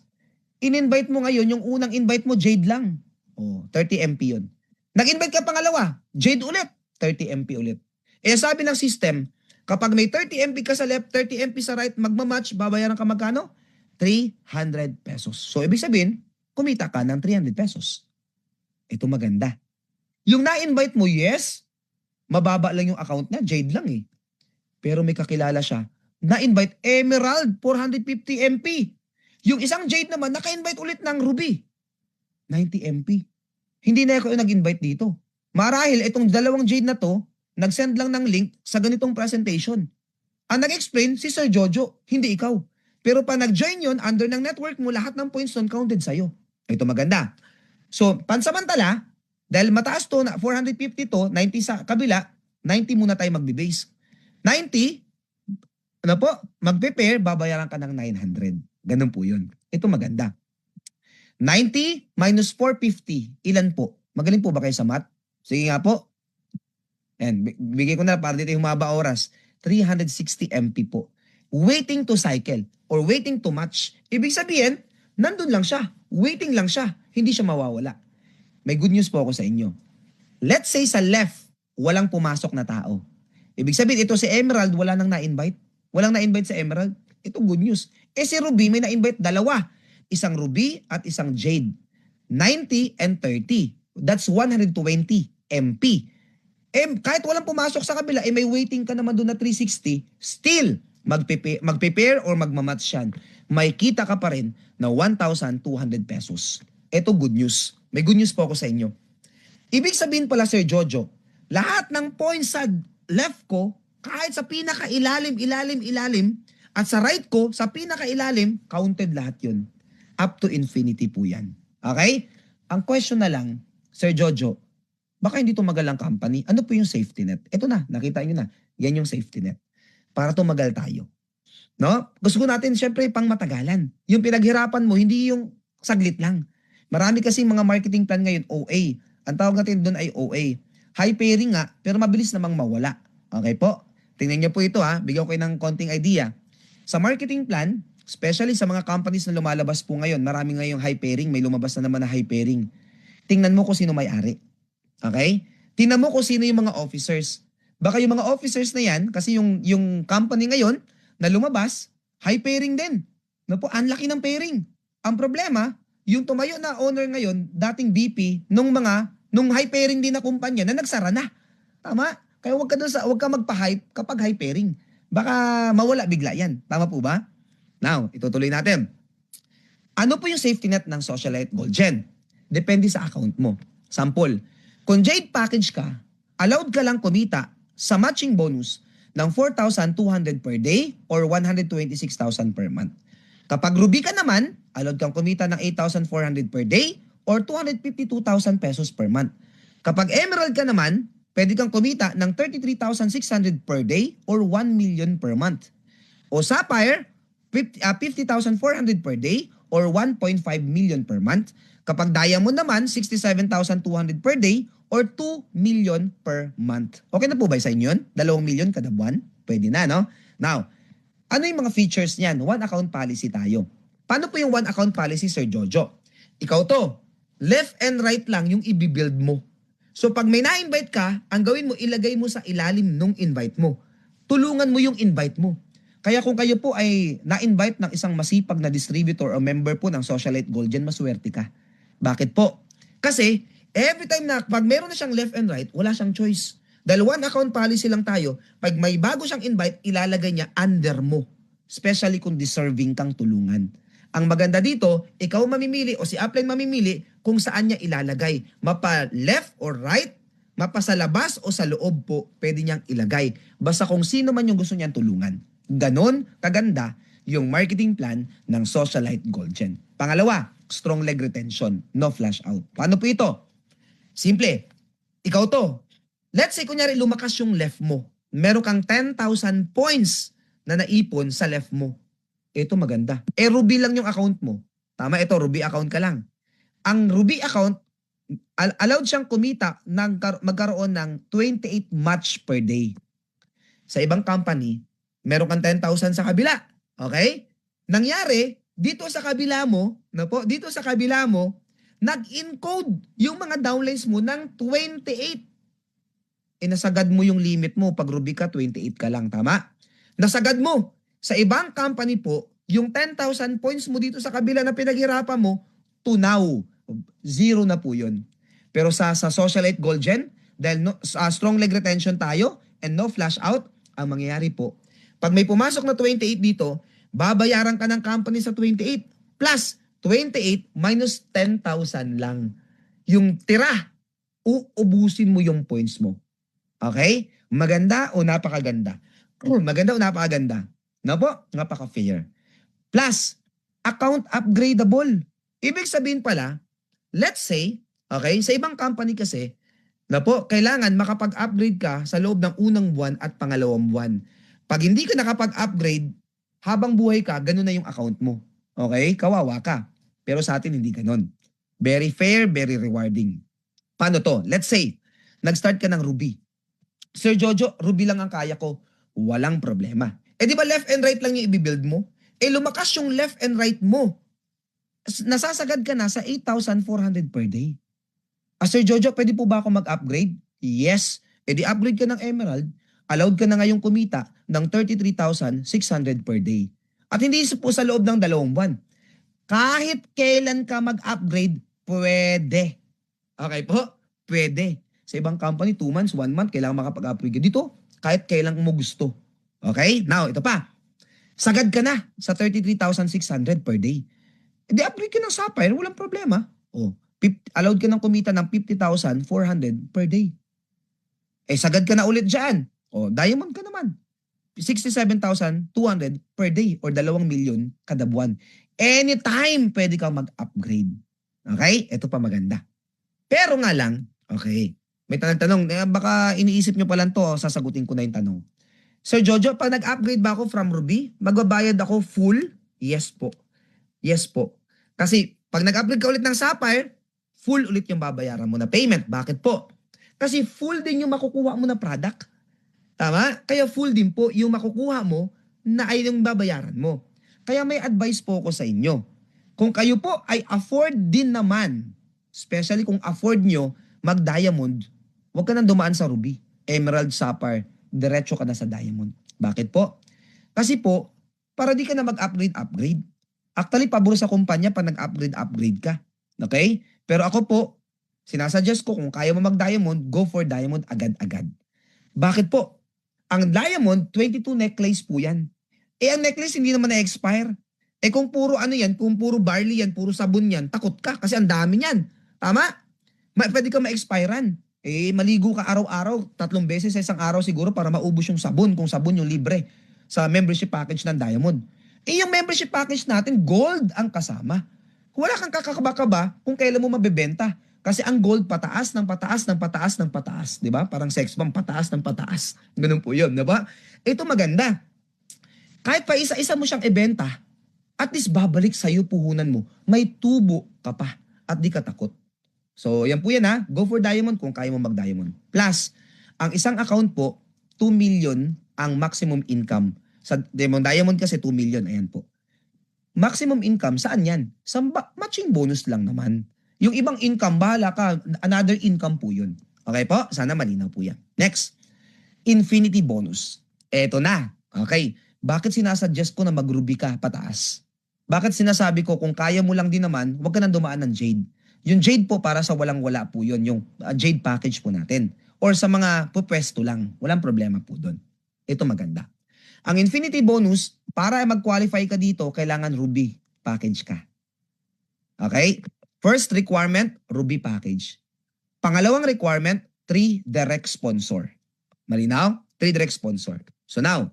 In-invite mo ngayon, yung unang invite mo, Jade lang. O, 30 MP yun. Nag-invite ka pangalawa, Jade ulit, 30 MP ulit. Eh sabi ng system, kapag may 30 MP ka sa left, 30 MP sa right, magmamatch, babayaran ka magkano? 300 pesos. So, ibig sabihin, kumita ka ng 300 pesos. Ito maganda. Yung na-invite mo, yes, mababa lang yung account niya, Jade lang eh. Pero may kakilala siya, na-invite Emerald 450 MP. Yung isang Jade naman, naka-invite ulit ng Ruby 90 MP. Hindi na ako nag-invite dito. Marahil itong dalawang Jade na to, nag-send lang ng link sa ganitong presentation. Ang nag-explain, si Sir Jojo, hindi ikaw. Pero pa nag-join yon under ng network mo, lahat ng points doon counted sa'yo. Ito maganda. So, pansamantala, dahil mataas to, 450 to, 90 sa kabila, 90 muna tayo magbe-base. 90, ano po, mag-prepare, babayaran ka ng 900. Ganun po yun. Ito maganda. 90 minus 450, ilan po? Magaling po ba kayo sa math? Sige nga po. And bigay ko na para dito humaba oras. 360 MP po. Waiting to cycle or waiting to match. Ibig sabihin, nandun lang siya. Waiting lang siya. Hindi siya mawawala. May good news po ako sa inyo. Let's say sa left, walang pumasok na tao. Ibig sabihin, ito si Emerald, wala nang na-invite. Walang na-invite sa Emerald. Ito good news. Si Ruby, may na-invite dalawa. Isang Ruby at isang Jade. 90 and 30. That's 120 MP. Kahit walang pumasok sa kabila, may waiting ka naman doon na 360, still, mag-prepare or magmamatch yan. May kita ka pa rin na 1,200 pesos. Ito good news. May good news po ako sa inyo. Ibig sabihin pala, Sir Jojo, lahat ng points sa left ko, kahit sa pinaka-ilalim, at sa right ko, sa pinaka-ilalim, counted lahat yun. Up to infinity po yan. Okay? Ang question na lang, Sir Jojo, baka hindi tumagal ang company. Ano po yung safety net? Ito na, nakita nyo na. Yan yung safety net. Para tumagal tayo. No? Gusto ko natin, syempre, pang matagalan. Yung pinaghirapan mo, hindi yung saglit lang. Marami kasing mga marketing plan ngayon, OA. Ang tawag natin doon ay OA. High pairing nga, pero mabilis namang mawala. Okay po? Tingnan niyo po ito ha. Bigyan ko kayo ng konting idea. Sa marketing plan, especially sa mga companies na lumalabas po ngayon, marami ngayong high pairing, may lumabas na naman na high pairing. Tingnan mo kung sino may-ari. Okay? Tingnan mo kung sino yung mga officers. Baka yung mga officers na yan, kasi yung company ngayon na lumabas, high pairing din. No po, ang laki ng pairing. Ang problema, yung tumayo na owner ngayon, dating VP, nung high pairing din na kumpanya na nagsara na. Tama? Kaya wag ka magpa-hype kapag high pairing. Baka mawala bigla yan. Tama po ba? Now, itutuloy natin. Ano po yung safety net ng Socialite Gold Gen? Depende sa account mo. Sample, kung Jade package ka, allowed ka lang kumita sa matching bonus ng 4,200 per day or 126,000 per month. Kapag Ruby ka naman, allowed kang kumita ng 8,400 per day or 252,000 pesos per month. Kapag Emerald ka naman, pwede kang kumita ng 33,600 per day or 1 million per month. O Sapphire, 50,400 per day or 1.5 million per month. Kapag Diamond naman, 67,200 per day or 2 million per month. Okay na po ba sa inyo yun? 2 million kada buwan? Pwede na, no? Now, ano yung mga features niyan? One account policy tayo. Paano po yung one account policy, Sir Jojo? Ikaw to, left and right lang yung i-build mo. So pag may na-invite ka, ang gawin mo, ilagay mo sa ilalim nung invite mo. Tulungan mo yung invite mo. Kaya kung kayo po ay na-invite ng isang masipag na distributor o member po ng Socialite Gold Gen, maswerte ka. Bakit po? Kasi every time na pag meron na siyang left and right, wala siyang choice. Dahil one account policy lang tayo, pag may bago siyang invite, ilalagay niya under mo. Especially kung deserving kang tulungan. Ang maganda dito, ikaw mamimili o si upline mamimili kung saan niya ilalagay. Mapa left or right, mapa sa labas o sa loob po, pwede niyang ilagay. Basta kung sino man yung gusto niyang tulungan. Ganon kaganda yung marketing plan ng Socialite Gold Gen. Pangalawa, strong leg retention, no flash out. Paano po ito? Simple. Ikaw to. Let's say kunyari lumakas yung left mo. Meron kang 10,000 points na naipon sa left mo. Ito maganda. Ruby lang yung account mo. Tama, ito Ruby account ka lang. Ang Ruby account, allowed siyang kumita ng magkaroon ng 28 match per day. Sa ibang company, meron kang 10,000 sa kabila. Okay? Nangyari, dito sa kabila mo, nag-encode yung mga downlines mo ng 28. Nasagad mo yung limit mo. Pag Ruby ka, 28 ka lang. Tama? Nasagad mo. Sa ibang company po, yung 10,000 points mo dito sa kabila na pinaghirapan mo, tunaw. Zero na po yun. Pero sa Socialite Gold Gen, dahil strong leg retention tayo and no flash out, ang mangyayari po, Pag may pumasok na 28 dito, babayaran ka ng company sa 28 plus 28 minus 10,000 lang. Yung tira, uubusin mo yung points mo. Okay? Maganda o napakaganda? Maganda o napakaganda? No po? Napaka-fair. Plus, account upgradable. Ibig sabihin pala, let's say, okay, sa ibang company kasi, na po, kailangan makapag-upgrade ka sa loob ng unang buwan at pangalawang buwan. Pag hindi ka nakapag-upgrade, habang buhay ka, ganun na yung account mo. Okay? Kawawa ka. Pero sa atin, hindi ganun. Very fair, very rewarding. Paano to? Let's say, nag-start ka ng Ruby. Sir Jojo, Ruby lang ang kaya ko. Walang problema. Eh di ba left and right lang yung i-build mo? Eh lumakas yung left and right mo. Nasasagad ka na sa 8,400 per day. Sir Jojo, pwede po ba ako mag-upgrade? Yes. Eh di upgrade ka ng Emerald, allowed ka na ngayong kumita ng 33,600 per day. At hindi po sa loob ng 2 buwan. Kahit kailan ka mag-upgrade, pwede. Okay po? Pwede. Sa ibang company, 2 months, 1 month, kailangan makapag-upgrade. Dito, kahit kailan mo gusto. Okay? Now, ito pa. Sagad ka na sa 33,600 per day. Hindi, upgrade ka ng Sapphire, walang problema. Oh, allowed ka ng kumita ng 50,400 per day. Eh, sagad ka na ulit dyan. Oh, Diamond ka naman. 67,200 per day or 2 million kada buwan. Anytime pwede kang mag-upgrade. Okay? Ito pa maganda. Pero nga lang, okay, may tanong, baka iniisip nyo pa lang to, sasagutin ko na yung tanong. Sir Jojo, pag nag-upgrade ba ako from Ruby, magbabayad ako full? Yes po. Yes po. Kasi pag nag-upgrade ka ulit ng Sapphire, full ulit yung babayaran mo na payment. Bakit po? Kasi full din yung makukuha mo na product. Tama? Kaya full din po yung makukuha mo na ay yung babayaran mo. Kaya may advice po ko sa inyo. Kung kayo po ay afford din naman, especially kung afford nyo mag-diamond, huwag ka nang dumaan sa Ruby, Emerald, Sapphire, diretso ka na sa Diamond. Bakit po? Kasi po, para di ka na mag-upgrade. Actually, pabor sa kumpanya pa nag-upgrade ka. Okay? Pero ako po, sinasuggest ko kung kaya mo mag-diamond, go for diamond agad-agad. Bakit po? Ang diamond, 22 necklace po yan. Eh, ang necklace hindi naman na-expire. Eh, kung puro ano yan, kung puro barley yan, puro sabon yan, takot ka kasi ang dami yan. Tama? Pwede ka ma-expirean. Eh, maligo ka araw-araw, 3 beses sa isang araw siguro para maubos yung sabon, kung sabon yung libre sa membership package ng Diamond. Eh, yung membership package natin, gold ang kasama. Wala kang kakakaba-kaba kung kailan mo mabebenta. Kasi ang gold pataas ng pataas ng pataas ng pataas. Diba? Parang sex bomb, pataas ng pataas. Ganun po yun. Diba? Ito maganda. Kahit pa isa-isa mo siyang ibenta, at least babalik sa'yo puhunan mo. May tubo ka pa at di ka takot. So, yan po yan ha. Go for diamond kung kaya mo mag-diamond. Plus, ang isang account po, 2 million ang maximum income. Sa diamond kasi 2 million. Ayan po. Maximum income, saan yan? Sa matching bonus lang naman. Yung ibang income, bahala ka. Another income po yun. Okay po? Sana malinaw po yan. Next, infinity bonus. Eto na. Okay. Bakit sinasuggest ko na mag-Ruby ka pataas? Bakit sinasabi ko kung kaya mo lang din naman, huwag ka nang dumaan ng Jade. Yung Jade po para sa walang-wala po yun, yung Jade package po natin. Or sa mga pupwesto lang, walang problema po doon. Ito maganda. Ang infinity bonus, para mag-qualify ka dito, kailangan Ruby package ka. Okay? First requirement, Ruby package. Pangalawang requirement, 3 direct sponsor. Malinaw? 3 direct sponsor. So now,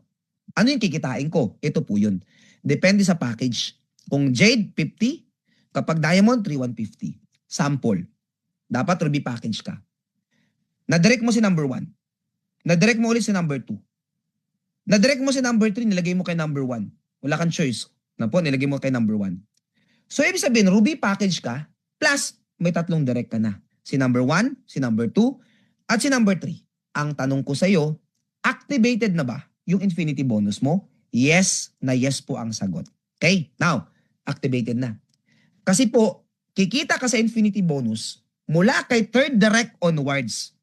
ano yung kikitain ko? Ito po yun. Depende sa package. Kung Jade, 50. Kapag Diamond, 3,150. Sample. Dapat Ruby package ka. Na-direct mo si number 1. Na-direct mo ulit si number 2. Na-direct mo si number 3, nilagay mo kay number 1. Wala kang choice. Na po, nilagay mo kay number 1. So, ibig sabihin, Ruby package ka, plus may 3 direct ka na. Si number 1, si number 2, at si number 3. Ang tanong ko sa iyo, activated na ba yung infinity bonus mo? Yes na yes po ang sagot. Okay? Now, activated na. Kasi po, kikita ka sa infinity bonus mula kay third direct onwards.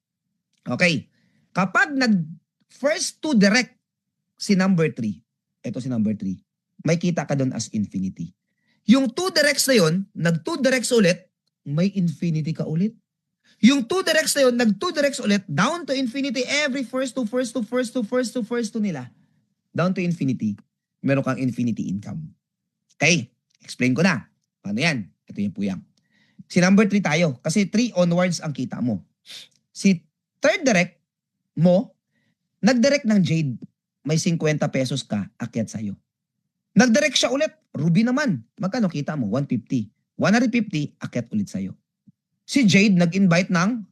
Okay. Kapag first 2 direct si number 3, ito si number 3, may kita ka doon as infinity. Yung 2 directs na yun, nag-2 directs ulit, may infinity ka ulit. Yung 2 directs na yun, nag-2 directs ulit, down to infinity every first to nila. down to infinity, meron kang infinity income. Okay, explain ko na. Paano yan? Ito yung po yan. Si number 3 tayo. Kasi 3 onwards ang kita mo. Si third direct mo, nag-direct ng Jade. May 50 pesos ka, akyat sa'yo. Nag-direct siya ulit. Ruby naman. Magkano kita mo? 150. 150, akyat ulit sa'yo. Si Jade nag-invite ng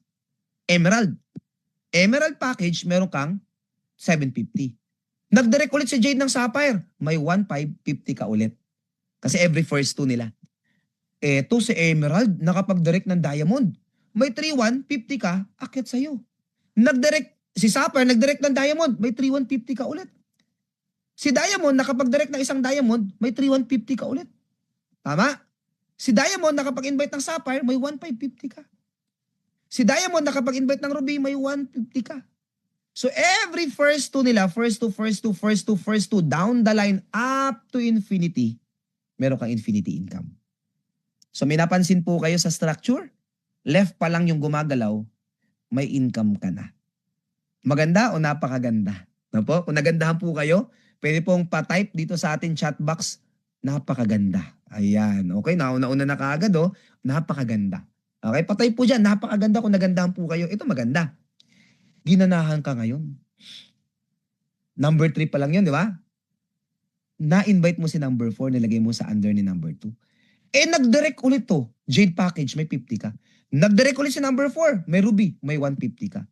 Emerald. Emerald package, meron kang 750. Nag-direct ulit si Jade ng Sapphire. May 1,550 ka ulit. Kasi every first 2 nila. Eto si Emerald, nakapag-direct ng Diamond. May 3,150 ka, akyat sa'yo. Nag-direct, si Sapphire, nag-direct ng Diamond. May 3,150 ka ulit. Si Diamond, nakapag-direct ng isang Diamond, may 3,150 ka ulit. Tama? Si Diamond, nakapag-invite ng Sapphire, may 1,550 ka. Si Diamond, nakapag-invite ng Ruby, may 150 ka. So every first 2 nila, first 2, down the line up to infinity, meron kang infinity income. So may napansin po kayo sa structure? Left pa lang yung gumagalaw, may income ka na. Maganda o napakaganda? No po? Kung nagandahan po kayo, pwede pong pa-type dito sa ating chat box, napakaganda. Ayan. Okay, nauna-una na kaagad oh. Napakaganda. Okay, pa-type po dyan, napakaganda kung nagandahan po kayo. Ito maganda. Ginanahan ka ngayon. Number 3 pa lang yun, di ba? Na-invite mo si number 4, nilagay mo sa under ni number 2. Nag-direct ulit to. Jade package, may 50 ka. Nag-direct ulit si number 4, may Ruby, may 150 ka.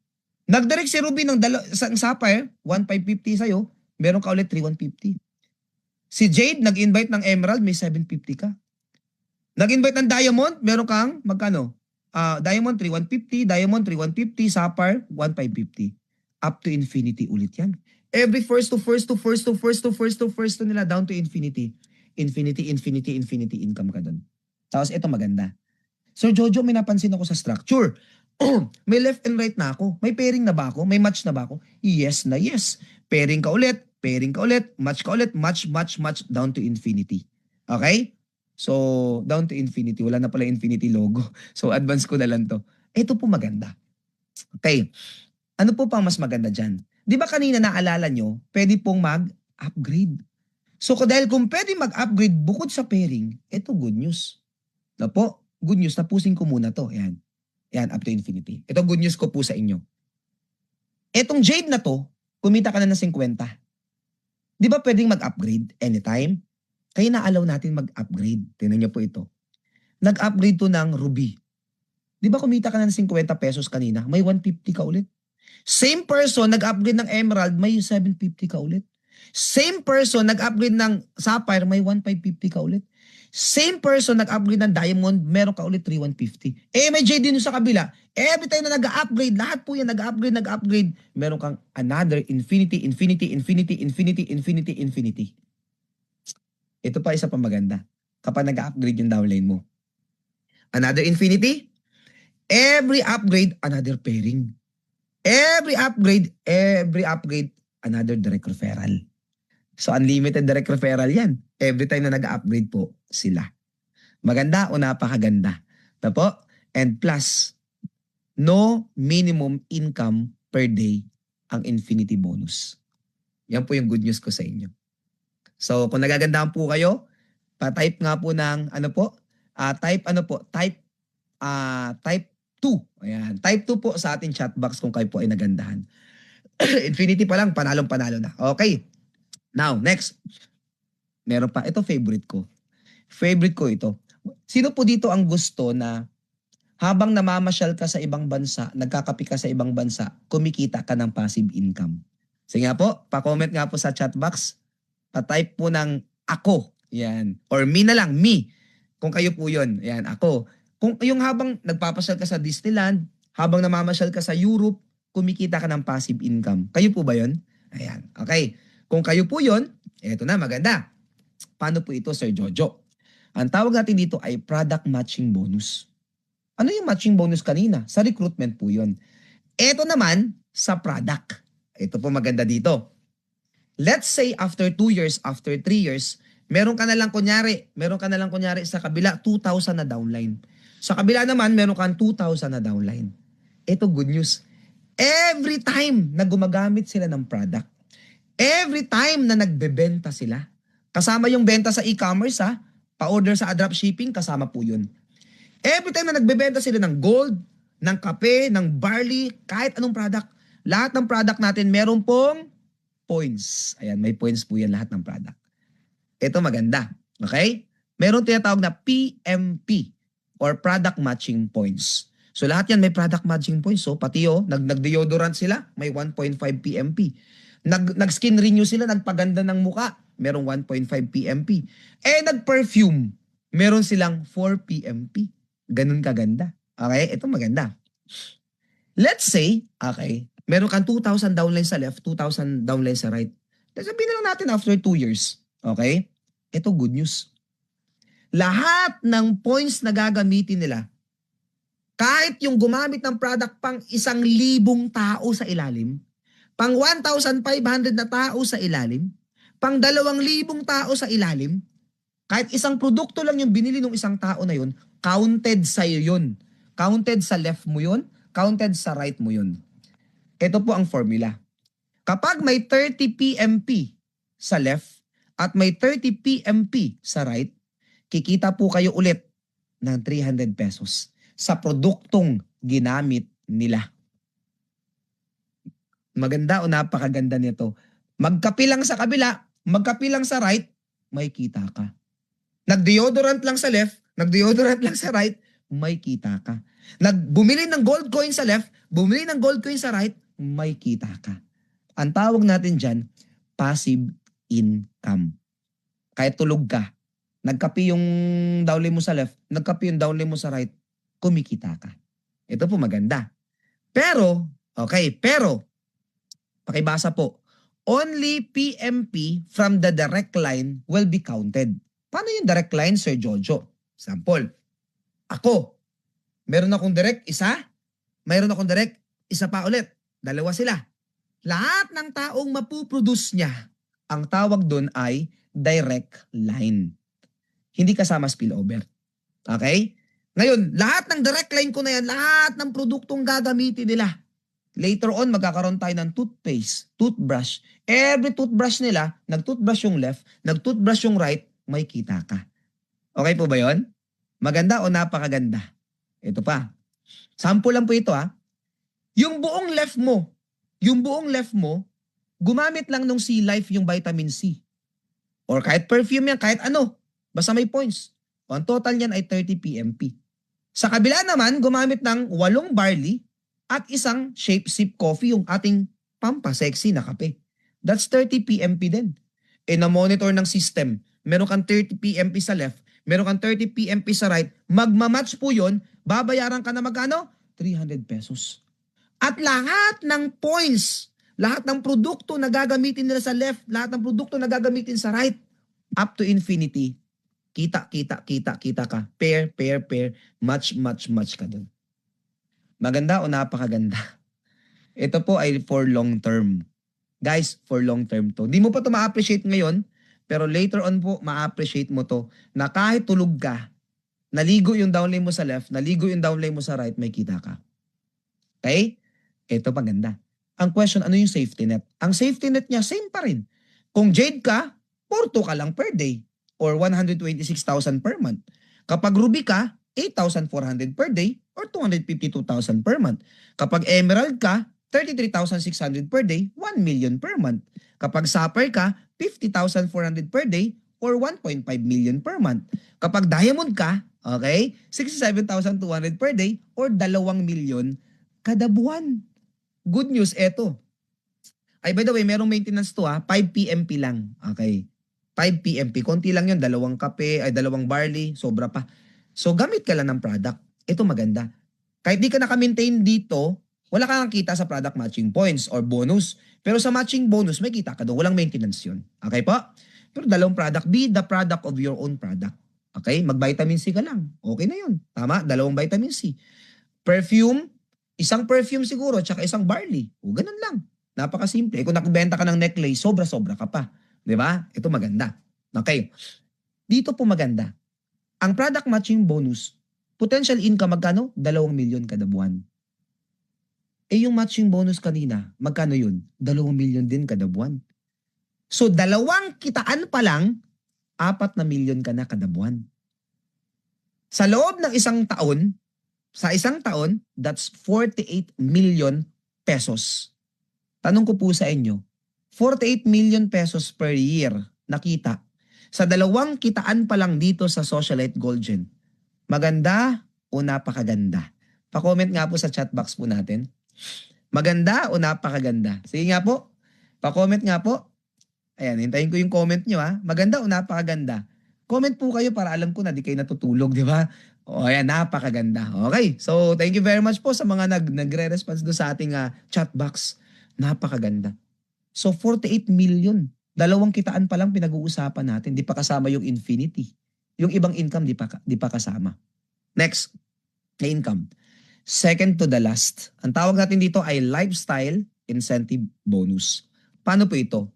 Nag-direct si Ruby ng Sapphire, 1,550 sa'yo, meron ka ulit 3,150. Si Jade, nag-invite ng Emerald, may 750 ka. Nag-invite ng Diamond, meron kang, magkano? Diamond 3,150, Diamond 3,150, Sapphire 1,550. Up to infinity ulit yan. Every first to nila down to infinity. Infinity income ka dun. Tapos ito maganda. Sir Jojo, may napansin ako sa structure. May left and right na ako. May pairing na ba ako? May match na ba ako? Yes na yes. Pairing ka ulit, match ka ulit, match, down to infinity. Okay? So, down to infinity. Wala na pala infinity logo. So, advance ko na lang to. Ito po maganda. Okay. Ano po pang mas maganda dyan? Di ba kanina naalala nyo, pwede pong mag-upgrade. So, dahil kung pwede mag-upgrade bukod sa pairing, ito good news. Na po, good news. Tapusin ko muna to. Ayan. Ayan, up to infinity. Ito good news ko po sa inyo. Etong Jade na to, kumita ka na ng 50. Di ba pwedeng mag-upgrade anytime? Kaya na-allow natin mag-upgrade. Tingnan niyo po ito. Nag-upgrade to ng Ruby. Di ba kumita ka na ng 50 pesos kanina? May 150 ka ulit. Same person, nag-upgrade ng Emerald, may 750 ka ulit. Same person, nag-upgrade ng Sapphire, may 1,550 ka ulit. Same person, nag-upgrade ng Diamond, meron ka ulit 3,150. May J din sa kabila. Every time na nag-upgrade, lahat po yan nag-upgrade, meron kang another infinity. Ito pa isa pa maganda. Kapag nag-upgrade yung downline mo. Another infinity. Every upgrade, another pairing. Every upgrade, another direct referral. So, unlimited direct referral yan. Every time na nag-upgrade po sila. Maganda o napakaganda. Tapo? And plus, no minimum income per day ang infinity bonus. Yan po yung good news ko sa inyo. So, kung nagagandahan po kayo, pa-type nga po ng, type 2. Ayan, type 2 po sa ating chat box kung kayo po ay nagandahan. Infinity pa lang, panalong-panalo na. Okay. Now, next. Meron pa. Ito favorite ko. Favorite ko ito. Sino po dito ang gusto na habang namamasyal ka sa ibang bansa, nagkakapi ka sa ibang bansa, kumikita ka ng passive income? Sige nga po, pa-comment nga po sa chat box. Pa-type po ng ako. Yan. Or me na lang, me. Kung kayo po yun. Yan, ako. Kung yung habang nagpapasyal ka sa Disneyland, habang namamasyal ka sa Europe, kumikita ka ng passive income. Kayo po ba yun? Ayan. Okay. Kung kayo po yun, eto na, maganda. Paano po ito, Sir Jojo? Ang tawag natin dito ay product matching bonus. Ano yung matching bonus kanina? Sa recruitment po yun. Eto naman, sa product. Ito po maganda dito. Let's say after 2 years, after 3 years, meron ka na lang kunyari sa kabila 2,000 na downline. Sa kabila naman, meron kang 2,000 na downline. Ito good news. Every time na gumagamit sila ng product, Every time na nagbebenta sila, kasama yung benta sa e-commerce ha, pa-order sa dropshipping, kasama po yun. Every time na nagbebenta sila ng gold, ng kape, ng barley, kahit anong product, lahat ng product natin meron pong points. Ayan, may points po yan lahat ng product. Ito maganda. Okay? Meron tinatawag na PMP or product matching points. So lahat yan may product matching points. So pati nag-deodorant sila, may 1.5 PMP. Nag-skin renew sila, nagpaganda ng muka, merong 1.5 PMP. Nag-perfume, meron silang 4 PMP. Ganun kaganda. Okay? Ito maganda. Let's say, okay, meron kang 2,000 downline sa left, 2,000 downline sa right. Sabihin na lang natin after 2 years. Okay? Ito good news. Lahat ng points na gagamitin nila, kahit yung gumamit ng product pang 1,000 tao sa ilalim, pang 1,500 na tao sa ilalim, pang 2,000 tao sa ilalim, kahit isang produkto lang yung binili ng isang tao na yun, counted sa'yo yun. Counted sa left mo yun, counted sa right mo yun. Ito po ang formula. Kapag may 30 PMP sa left at may 30 PMP sa right, kikita po kayo ulit ng 300 pesos sa produktong ginamit nila. Maganda o napakaganda nito. Magkapi lang sa kabila, magkapi lang sa right, may kita ka. Nag-deodorant lang sa left, nag-deodorant lang sa right, may kita ka. Bumili ng gold coin sa left, bumili ng gold coin sa right, may kita ka. Ang tawag natin dyan, passive income. Kahit tulog ka, nagkapi yung downline mo sa left, nagkapi yung downline mo sa right, kumikita ka. Ito po maganda. Pero, pakibasa po, only PMP from the direct line will be counted. Paano yung direct line, Sir Jojo? Sample, ako, meron akong direct isa, mayroon akong direct isa pa ulit. Dalawa sila. Lahat ng taong mapuproduce niya, ang tawag doon ay direct line. Hindi kasama spillover. Okay? Ngayon, lahat ng direct line ko na yan, lahat ng produktong gagamitin nila. Later on, magkakaroon tayo ng toothpaste, toothbrush. Every toothbrush nila, nag-toothbrush yung left, nag-toothbrush yung right, may kita ka. Okay po ba yon? Maganda o napakaganda? Ito pa. Sample lang po ito ha. Yung buong left mo, gumamit lang nung Sea Life yung vitamin C. Or kahit perfume yan, kahit ano. Basta may points. O ang total niyan ay 30 PMP. Sa kabila naman, gumamit ng 8 barley at isang shape sip coffee, yung ating pampa-sexy na kape. That's 30 PMP din. Na-monitor ng system, meron kang 30 PMP sa left, meron kang 30 PMP sa right, magmamatch po yun, babayaran ka na magkano? 300 pesos. At lahat ng points, lahat ng produkto na gagamitin nila sa left, lahat ng produkto na gagamitin sa right, up to infinity, kita ka. Pair, match ka dun. Maganda o napakaganda? Ito po ay for long term. Guys, for long term to. Di mo pa to ma-appreciate ngayon, pero later on po, ma-appreciate mo to na kahit tulog ka, naligo yung downline mo sa left, naligo yung downline mo sa right, may kita ka. Okay? Ito maganda. Ang question, ano yung safety net? Ang safety net niya, same pa rin. Kung Jade ka, 4,200 ka lang per day or 126,000 per month. Kapag Ruby ka, 8,400 per day or 252,000 per month. Kapag Emerald ka, 33,600 per day, 1 million per month. Kapag Sapphire ka, 50,400 per day or 1.5 million per month. Kapag Diamond ka, okay, 67,200 per day or 2 million kada buwan. Good news, eto. Ay, by the way, merong maintenance to 5 PMP lang. Okay. 5 PMP. Konti lang yun. 2 kape, 2 barley. Sobra pa. So, gamit ka lang ng product. Ito maganda. Kahit di ka naka-maintain dito, wala kang kita sa product matching points or bonus. Pero sa matching bonus, may kita ka doon. Walang maintenance yun. Okay po? Pero 2 product. Be the product of your own product. Okay? Mag-vitamin C ka lang. Okay na yun. Tama? 2 vitamin C. Perfume, isang perfume siguro, tsaka isang barley. O, ganun lang. Napakasimple. Kung nakibenta ka ng necklace, sobra-sobra ka pa. Di ba? Ito maganda. Okay. Dito po maganda. Ang product matching bonus, potential income magkano? 2 million kada buwan. Yung matching bonus kanina, magkano yun? 2 million din kada buwan. So, dalawang kitaan pa lang, 4 na milyon ka na kada buwan. Sa loob ng isang taon, sa isang taon, that's 48 million pesos. Tanong ko po sa inyo, 48 million pesos per year nakita. Sa dalawang kitaan pa lang dito sa Socialite Gold Gen, maganda o napakaganda? Pa-comment nga po sa chat box po natin. Maganda o napakaganda? Sige nga po, pa-comment nga po. Ayan, hintayin ko yung comment nyo ha. Maganda o napakaganda? Comment po kayo para alam ko na di kayo natutulog, di ba? O ayan, napakaganda. Okay, so thank you very much po sa mga nagre-response do sa ating chat box. Napakaganda. So 48 million. Dalawang kitaan pa lang pinag-uusapan natin. Di pa kasama yung infinity. Yung ibang income di pa kasama. Next, na income. Second to the last. Ang tawag natin dito ay lifestyle incentive bonus. Paano po ito?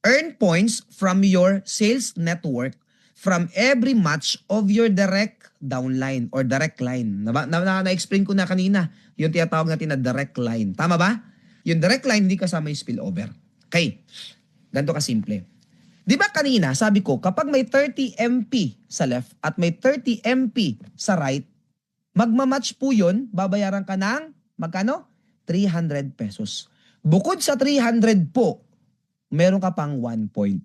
Earn points from your sales network from every match of your direct downline or direct line. Na-explain ko na kanina yung tinatawag natin na direct line. Tama ba? Yung direct line hindi kasama yung spillover. Okay. Ganito kasimple. Di ba kanina sabi ko kapag may 30 MP sa left at may 30 MP sa right, magmamatch po yun, babayaran ka ng magkano? 300 pesos. Bukod sa 300 po, meron ka pang 1 point.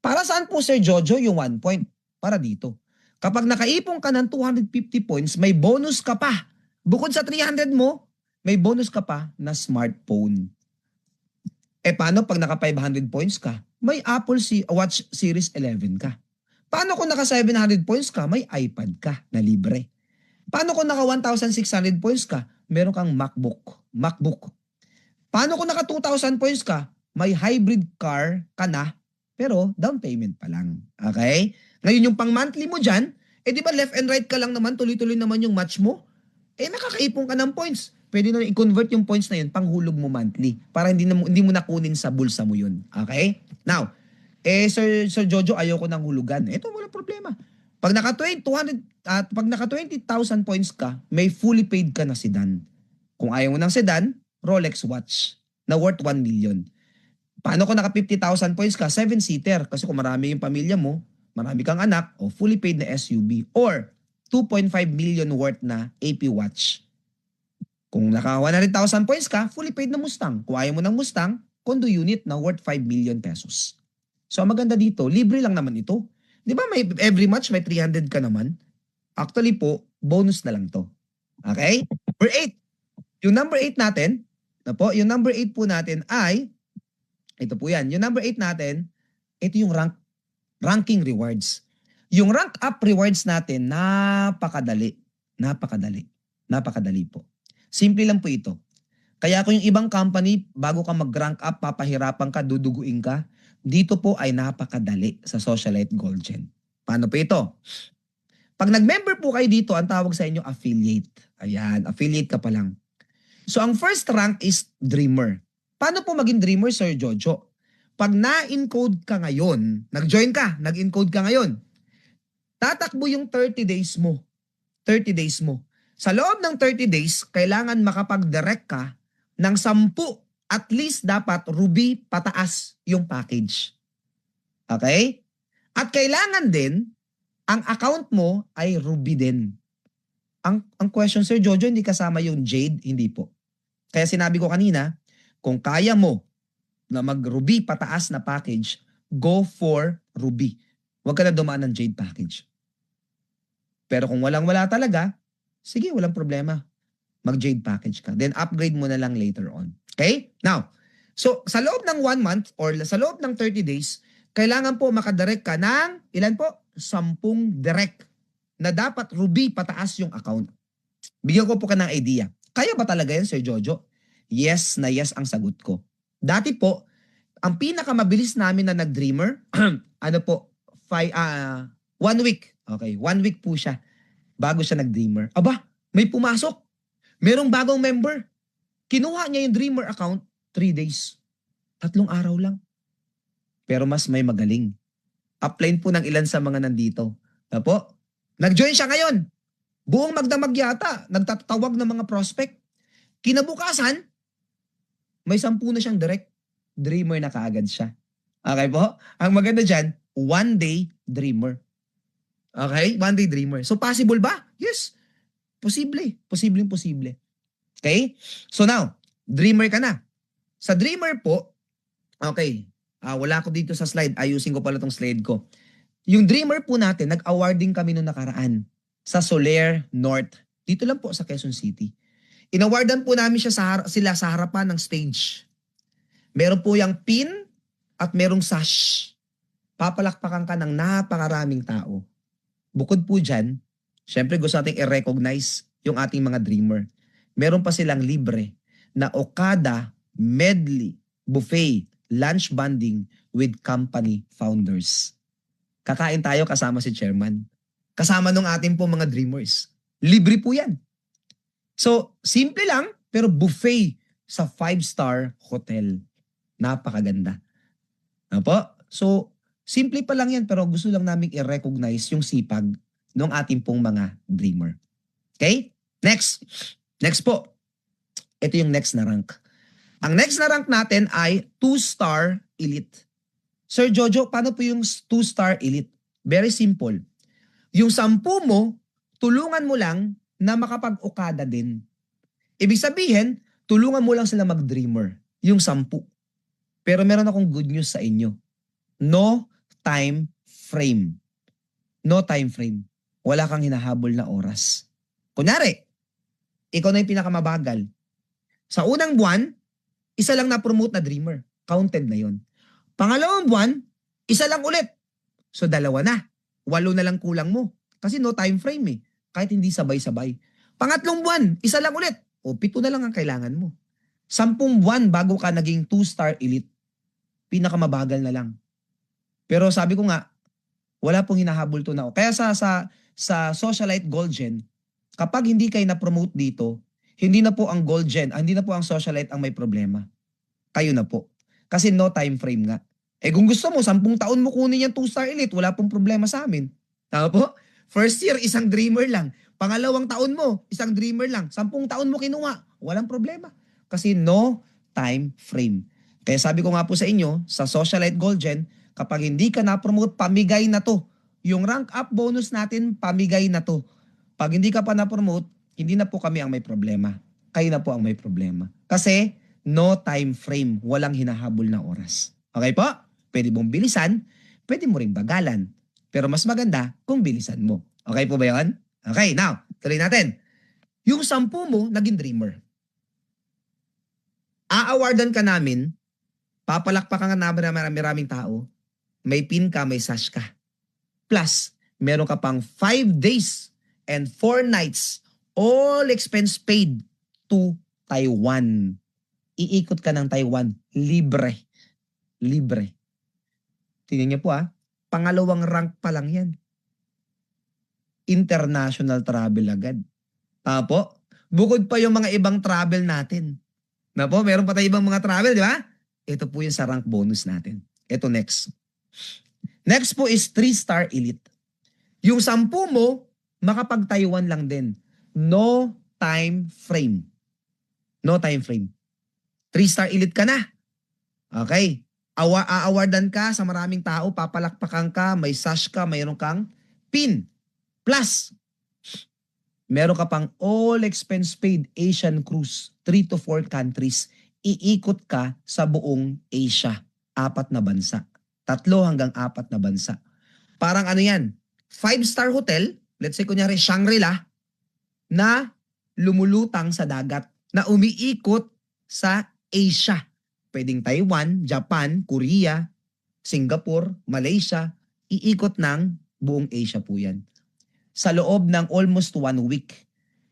Para saan po Sir Jojo yung 1 point? Para dito. Kapag nakaipon ka ng 250 points, may bonus ka pa. Bukod sa 300 mo, may bonus ka pa na smartphone. Paano pag naka 500 points ka? May Apple Watch Series 11 ka. Paano kung naka 700 points ka? May iPad ka na libre. Paano kung naka 1,600 points ka? Meron kang MacBook. Paano kung naka 2,000 points ka? May hybrid car ka na, pero down payment pa lang. Okay? Ngayon yung pang monthly mo dyan, di ba left and right ka lang naman, tuloy-tuloy naman yung match mo? Nakakaipon ka ng points. Pwede na i-convert yung points na yun, panghulog mo monthly, para hindi mo nakunin sa bulsa mo yun. Okay? Now, Sir Jojo, ayoko ng hulugan. Ito, wala problema. Pag naka 20,000 points ka, may fully paid ka na sedan. Kung ayaw mo ng sedan, Rolex watch na worth 1 million. Paano kung naka 50,000 points ka? 7-seater. Kasi kung marami yung pamilya mo, marami kang anak, o fully paid na SUV. Or 2.5 million worth na AP watch. Kung naka 100,000 points ka, fully paid na Mustang. Kung ayaw mo ng Mustang, condo unit na worth 5 million pesos. So maganda dito, libre lang naman ito. Di ba may every match may 300 ka naman? Actually po, bonus na lang to. Okay? Number 8. Yung number 8 natin, yung number 8 po natin ay, ito po yan. Yung number 8 natin, ito yung ranking rewards. Yung rank up rewards natin, napakadali. Napakadali po. Simple lang po ito. Kaya kung yung ibang company, bago ka mag-rank up, papahirapan ka, duduguin ka, dito po ay napakadali sa Socialite Gold Gen. Paano po ito? Pag nag-member po kayo dito, ang tawag sa inyo affiliate. Ayan, affiliate ka pa lang. So ang first rank is Dreamer. Paano po maging Dreamer, Sir Jojo? Pag na-encode ka ngayon, nag-encode ka ngayon, tatakbo yung 30 days mo. 30 days mo. Sa loob ng 30 days, kailangan makapag-direct ka ng 10. At least dapat Ruby pataas yung package. Okay? At kailangan din, ang account mo ay Ruby din. Ang question, Sir Jojo, hindi kasama yung Jade? Hindi po. Kaya sinabi ko kanina, kung kaya mo na mag-Ruby pataas na package, go for Ruby. Huwag ka na dumaan ng Jade package. Pero kung walang-wala talaga, sige, walang problema. Mag-Jade package ka. Then upgrade mo na lang later on. Okay? Now, so sa loob ng 1 month or sa loob ng 30 days, kailangan po makadirect ka ng, ilan po? 10 direct na dapat Ruby pataas yung account. Bigyan ko po ka ng idea. Kaya ba talaga yan, Sir Jojo? Yes na yes ang sagot ko. Dati po, ang pinakamabilis namin na nag-dreamer, 1 week. Okay, 1 week po siya bago siya nag-dreamer. Aba, may pumasok. Merong bagong member. Kinuha niya yung dreamer account, 3 days. 3 araw lang. Pero mas may magaling. Upline po ng ilan sa mga nandito. Apo, nag-join siya ngayon. Buong magdamag yata, nagtatawag ng mga prospect. Kinabukasan, may 10 na siyang direct. Dreamer na kaagad siya. Okay po? Ang maganda dyan, one day dreamer. Okay? One day dreamer. So possible ba? Yes. Posible. Posible. Okay? So now, dreamer ka na. Sa dreamer po, okay, wala ko dito sa slide. Ayusin ko pala tong slide ko. Yung dreamer po natin, nag-awarding kami noong nakaraan sa Soler North. Dito lang po sa Quezon City. Inawardan po namin sila sa harapan ng stage. Meron po yung pin at merong sash. Papalakpakan ka ng napakaraming tao. Bukod po dyan, syempre gusto nating i-recognize yung ating mga dreamer. Meron pa silang libre na Okada, medley, buffet, lunch bonding with company founders. Kakain tayo kasama si chairman. Kasama nung ating po mga dreamers. Libre po yan. So, simple lang, pero buffet sa 5-star hotel. Napakaganda. Apo? So, simple pa lang yan, pero gusto lang namin i-recognize yung sipag ng ating pong mga dreamer. Okay? Next. Next po. Ito yung next na rank. Ang next na rank natin ay 2-star elite. Sir Jojo, paano po yung 2-star elite? Very simple. Yung 10 mo, tulungan mo lang na makapag-okada din. Ibig sabihin, tulungan mo lang sila mag-dreamer. Yung 10. Pero meron akong good news sa inyo. No time frame. No time frame. Wala kang hinahabol na oras. Kunyari, ikaw na yung pinakamabagal. Sa unang buwan, isa lang na-promote na dreamer. Counted na yon. Pangalawang buwan, isa lang ulit. So 2 na. 8 na lang kulang mo. Kasi no time frame eh. Kahit hindi sabay-sabay. Pangatlong buwan, isa lang ulit. O 7 na lang ang kailangan mo. 10 buwan bago ka naging 2-star elite. Pinakamabagal na lang. Pero sabi ko nga, wala pong hinahabol to na. Kaya sa Socialite Gold Gen, kapag hindi kayo na-promote dito, hindi na po ang Gold Gen, hindi na po ang Socialite ang may problema. Kayo na po. Kasi no time frame nga. Kung gusto mo, 10 taon mo kunin yung 2-star elite, wala pong problema sa amin. Tama po? First year, isang dreamer lang. Pangalawang taon mo, isang dreamer lang. 10 taon mo kinuha, walang problema. Kasi no time frame. Kaya sabi ko nga po sa inyo, sa Socialite Gold Gen, kapag hindi ka na-promote, pamigay na to. Yung rank up bonus natin, pamigay na to. Pag hindi ka pa na-promote, hindi na po kami ang may problema. Kayo na po ang may problema. Kasi no time frame, walang hinahabol na oras. Okay po? Pwede mong bilisan, pwede mo ring bagalan. Pero mas maganda kung bilisan mo. Okay po ba yun? Okay, now, tuloy natin. Yung 10 mo, naging dreamer. A-awardan ka namin, papalakpakan ka na maraming tao, may pin ka, may sash ka. Plus, meron ka pang 5 days and 4 nights, all expense paid to Taiwan. Iikot ka ng Taiwan, libre. Libre. Tingnan niyo po pangalawang rank pa lang yan. International travel agad. Tapo, bukod pa yung mga ibang travel natin. Na po, meron pa tayong ibang mga travel, di ba? Ito po yung sa rank bonus natin. Ito next. Next po is 3-star elite. Yung 10 mo, makapag-Taiwan lang din. No time frame. No time frame. 3-star elite ka na. Okay. Aawardan ka sa maraming tao, papalakpakan ka, may sash ka, mayroon kang pin. Plus, meron ka pang all expense paid Asian cruise, 3 to 4 countries. Iikot ka sa buong Asia, 4 na bansa. 3 hanggang 4 na bansa. Parang ano yan, 5-star hotel, let's say kunyari Shangri-La, na lumulutang sa dagat, na umiikot sa Asia. Pwedeng Taiwan, Japan, Korea, Singapore, Malaysia, iikot ng buong Asia po yan. Sa loob ng almost 1 week.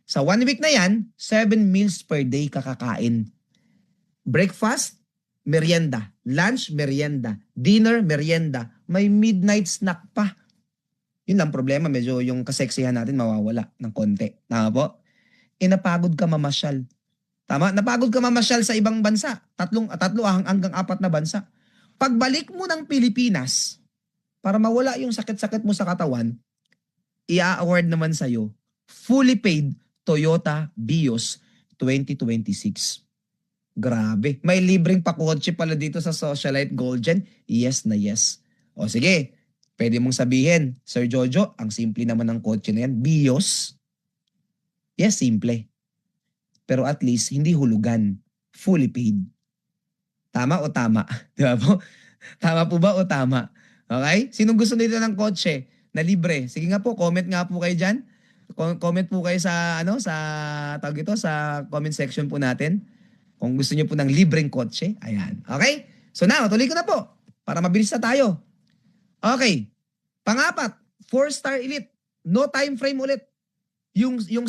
Sa 1 week na yan, 7 meals per day kakakain. Breakfast, merienda. Lunch, merienda. Dinner, merienda. May midnight snack pa. Yun lang problema, medyo yung kaseksihan natin mawawala ng konti. Tama po? Napagod ka mamasyal. Tama? Napagod ka mamasyal sa ibang bansa. 3 hanggang 4 na bansa. Pagbalik mo ng Pilipinas, para mawala yung sakit-sakit mo sa katawan, i-award naman sa'yo, fully paid Toyota Vios 2026. Grabe. May libreng pakotse pala dito sa Socialite Gold Gen. Yes na yes. O sige, pwede mong sabihin, Sir Jojo, ang simple naman ng kotse na yan. Bios? Yes, simple. Pero at least, hindi hulugan. Fully paid. Tama o tama? Di ba po? Tama po ba o tama? Okay? Sinong gusto nito ng kotse na libre? Sige nga po, comment nga po kayo dyan. Comment po kayo sa, ano, sa, tawag ito, sa comment section po natin. Kung gusto niyo po ng libreng kotse. Ayan. Okay? So now, tuloy ko na po. Para mabilis na tayo. Okay. Pangapat, 4-star elite. No time frame ulit. Yung 10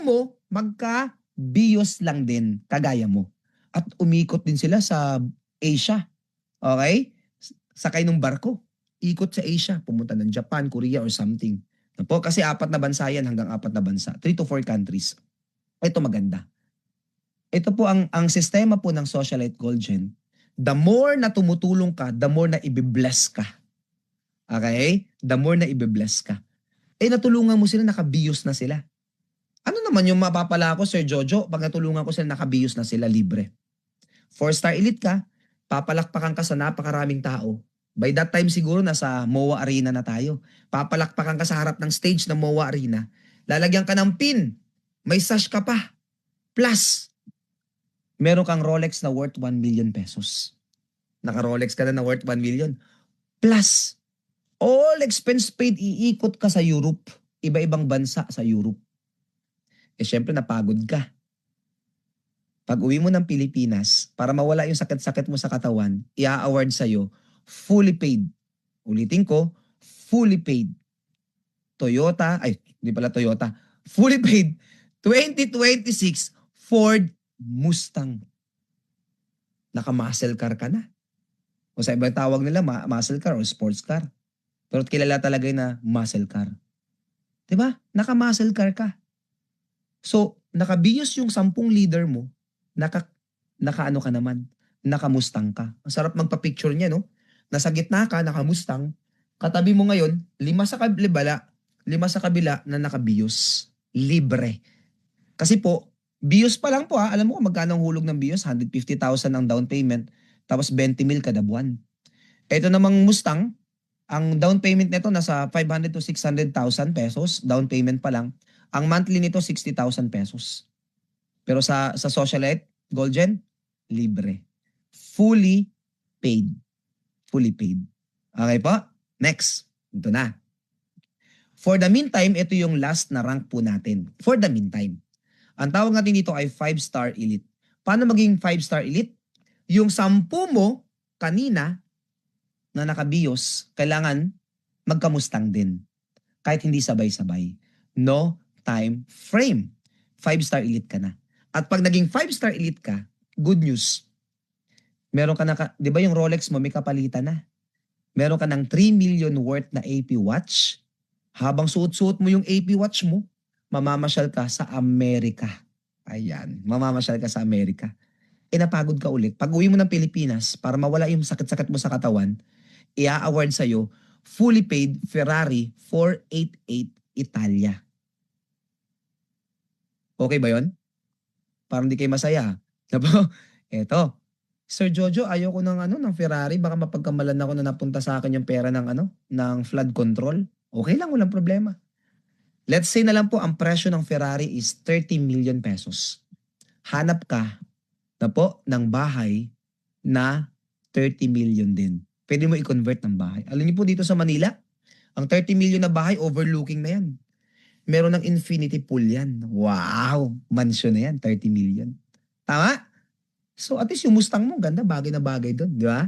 mo, magka-bios lang din, kagaya mo. At umikot din sila sa Asia. Okay? Sakay ng barko. Ikot sa Asia. Pumunta ng Japan, Korea, or something. Po, kasi 4 na bansa yan, hanggang 4 na bansa. 3 to 4 countries. Ito maganda. Ito po ang sistema po ng Socialite Gold Gen. The more na tumutulong ka, the more na ibe-bless ka. Okay? The more na ibe-bless ka. Natulungan mo sila, nakabios na sila. Ano naman yung mapapala ko, Sir Jojo, pag natulungan ko sila, nakabios na sila, libre. 4-star elite ka, papalakpakan ka sa napakaraming tao. By that time siguro, nasa MOA Arena na tayo. Papalakpakan ka sa harap ng stage ng MOA Arena. Lalagyan ka ng pin. May sash ka pa. Plus, meron kang Rolex na worth 1 million pesos. Naka-Rolex ka na worth 1 million. Plus, all expense paid, iikot ka sa Europe. Iba-ibang bansa sa Europe. Syempre napagod ka. Pag uwi mo ng Pilipinas, para mawala yung sakit-sakit mo sa katawan, i-award sa'yo, fully paid. Ulitin ko, fully paid. Toyota, hindi pala Toyota, fully paid 2026 Ford Mustang. Naka-muscle car ka na. O sa ibang tawag nila, muscle car o sports car. Pero kilala talaga na muscle car. Diba? Naka-muscle car ka. So, nakabios yung 10 leader mo, naka-ano ka naman, naka-Mustang ka. Ang sarap magpa-picture niya, no? Nasa gitna ka, naka-Mustang. Katabi mo ngayon, 5 sa kabila na naka-bios. Libre. Kasi po, bios pa lang po alam mo kung magkano ang hulog ng bios? 150,000 ang down payment, tapos 20 mil kada buwan. Ito namang Mustang, ang down payment nito nasa 500 to 600,000 pesos, down payment pa lang. Ang monthly nito 60,000 pesos. Pero sa Socialite Gold Gen, libre. Fully paid. Fully paid. Okay po? Next. Ito na. For the meantime, ito yung last na rank po natin. For the meantime. Ang tawag natin dito ay 5-star elite. Paano maging 5-star elite? Yung 10 mo kanina na nakabios, kailangan magkamustang din. Kahit hindi sabay-sabay. No time frame. 5-star elite ka na. At pag naging 5-star elite ka, good news. Meron ka na, di ba yung Rolex mo may kapalitan na? Meron ka ng 3 million worth na AP watch. Habang suot-suot mo yung AP watch mo, mamamasyal ka sa Amerika. Ayan, mamamasyal ka sa Amerika. Napagod ka ulit. Pag uwi mo ng Pilipinas, para mawala yung sakit-sakit mo sa katawan, i-award sa'yo, fully paid Ferrari 488 Italia. Okay ba yon? Parang di kayo masaya. Eto. Sir Jojo, ayoko ng Ferrari. Baka mapagkamalan ako na napunta sa akin yung pera ng flood control. Okay lang, walang problema. Let's say na lang po, ang presyo ng Ferrari is 30 million pesos. Hanap ka ng bahay na 30 million din. Pwede mo i-convert ng bahay. Alam niyo po dito sa Manila, ang 30 million na bahay, overlooking na yan. Meron ng infinity pool yan. Wow! Mansion na yan, 30 million. Tama? So at least yung Mustang mo, ganda, bagay na bagay doon, di ba?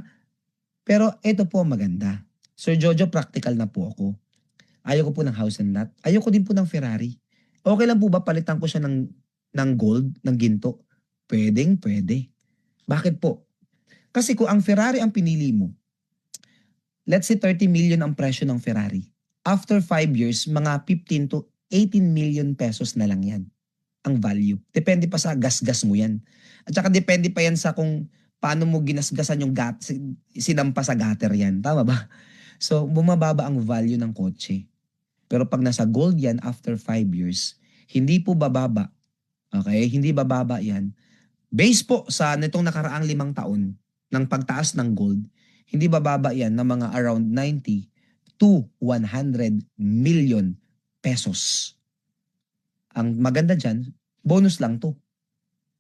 Pero ito po maganda. Sir Jojo, practical na po ako. Ayoko po ng house and lot. Ayoko din po ng Ferrari. Okay lang po ba palitan ko siya ng gold, ng ginto? Pwede. Bakit po? Kasi kung ang Ferrari ang pinili mo, let's say 30 million ang presyo ng Ferrari. After 5 years, mga 15 to 18 million pesos na lang yan ang value. Depende pa sa gas-gas mo yan. At saka depende pa yan sa kung paano mo ginasgasan yung sinampa sa gutter yan. Tama ba? So, bumababa ang value ng kotse. Pero pag nasa gold yan after 5 years, hindi po bababa. Okay? Hindi bababa yan. Base po sa nitong nakaraang 5 taon ng pagtaas ng gold, hindi bababa yan ng mga around 90 to 100 million pesos. Ang maganda dyan, bonus lang to.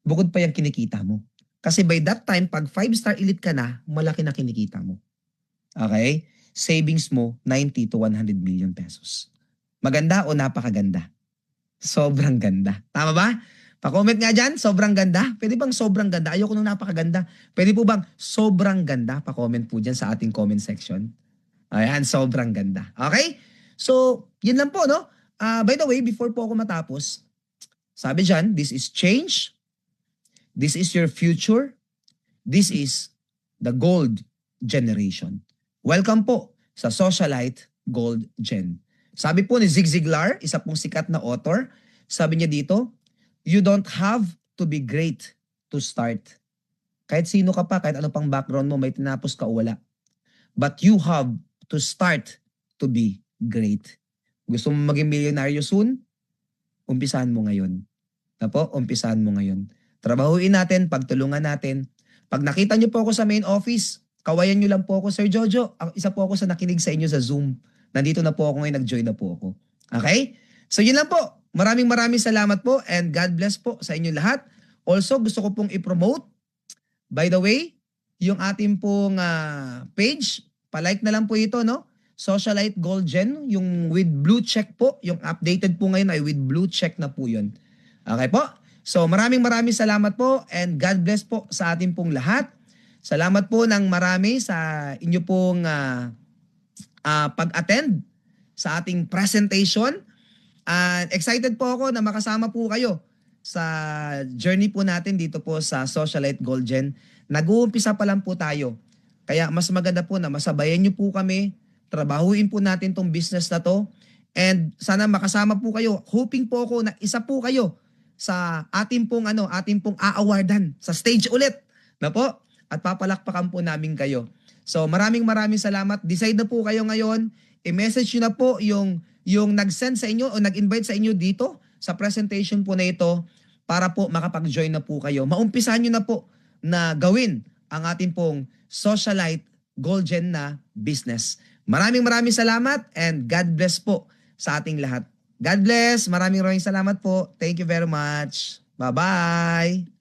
Bukod pa yung kinikita mo. Kasi by that time, pag 5-star elite ka na, malaki na kinikita mo. Okay? Savings mo, 90 to 100 million pesos. Maganda o napakaganda? Sobrang ganda. Tama ba? Pa-comment nga dyan, sobrang ganda. Pwede bang sobrang ganda? Ayoko nung napakaganda. Pwede po bang sobrang ganda? Pa-comment po dyan sa ating comment section. Ayan, sobrang ganda. Okay? So, yun lang po, no? By the way, before po ako matapos, sabi dyan, this is change. This is your future. This is the gold generation. Welcome po sa Socialite Gold Gen. Sabi po ni Zig Ziglar, isa pong sikat na author, sabi niya dito, you don't have to be great to start. Kahit sino ka pa, kahit ano pang background mo, may tinapos ka o wala. But you have to start to be great. Gusto mo maging milyonaryo soon? Umpisahan mo ngayon. Umpisahan mo ngayon. Trabahuin natin, pagtulungan natin. Pag nakita niyo po ako sa main office, kawayan niyo lang po ako, Sir Jojo. Isa po ako sa nakinig sa inyo sa Zoom. Nandito na po ako ngayon, nag-join na po ako. Okay? So yun lang po. Maraming salamat po and God bless po sa inyo lahat. Also, gusto ko pong i-promote. By the way, yung ating pong page, palike na lang po ito, no? Socialite Gold Gen, yung with blue check po. Yung updated po ngayon ay with blue check na po yun. Okay po? So maraming salamat po and God bless po sa ating pong lahat. Salamat po ng marami sa inyo pong pag-attend sa ating presentation. Excited po ako na makasama po kayo sa journey po natin dito po sa Socialite Gold Gen. Nag-uumpisa pa lang po tayo. Kaya mas maganda po na masabayan nyo po kami. Trabahuin po natin tong business na to. And sana makasama po kayo. Hoping po ako na isa po kayo sa ating pong aawardan sa stage ulit. Na po? At papalakpakan po namin kayo. So maraming salamat. Decide na po kayo ngayon. I-message nyo na po yung nag-send sa inyo o nag-invite sa inyo dito sa presentation po na ito para po makapag-join na po kayo. Maumpisahan nyo na po na gawin ang ating pong Socialite Gold Gen na business. Maraming salamat and God bless po sa ating lahat. God bless. Maraming salamat po. Thank you very much. Bye-bye.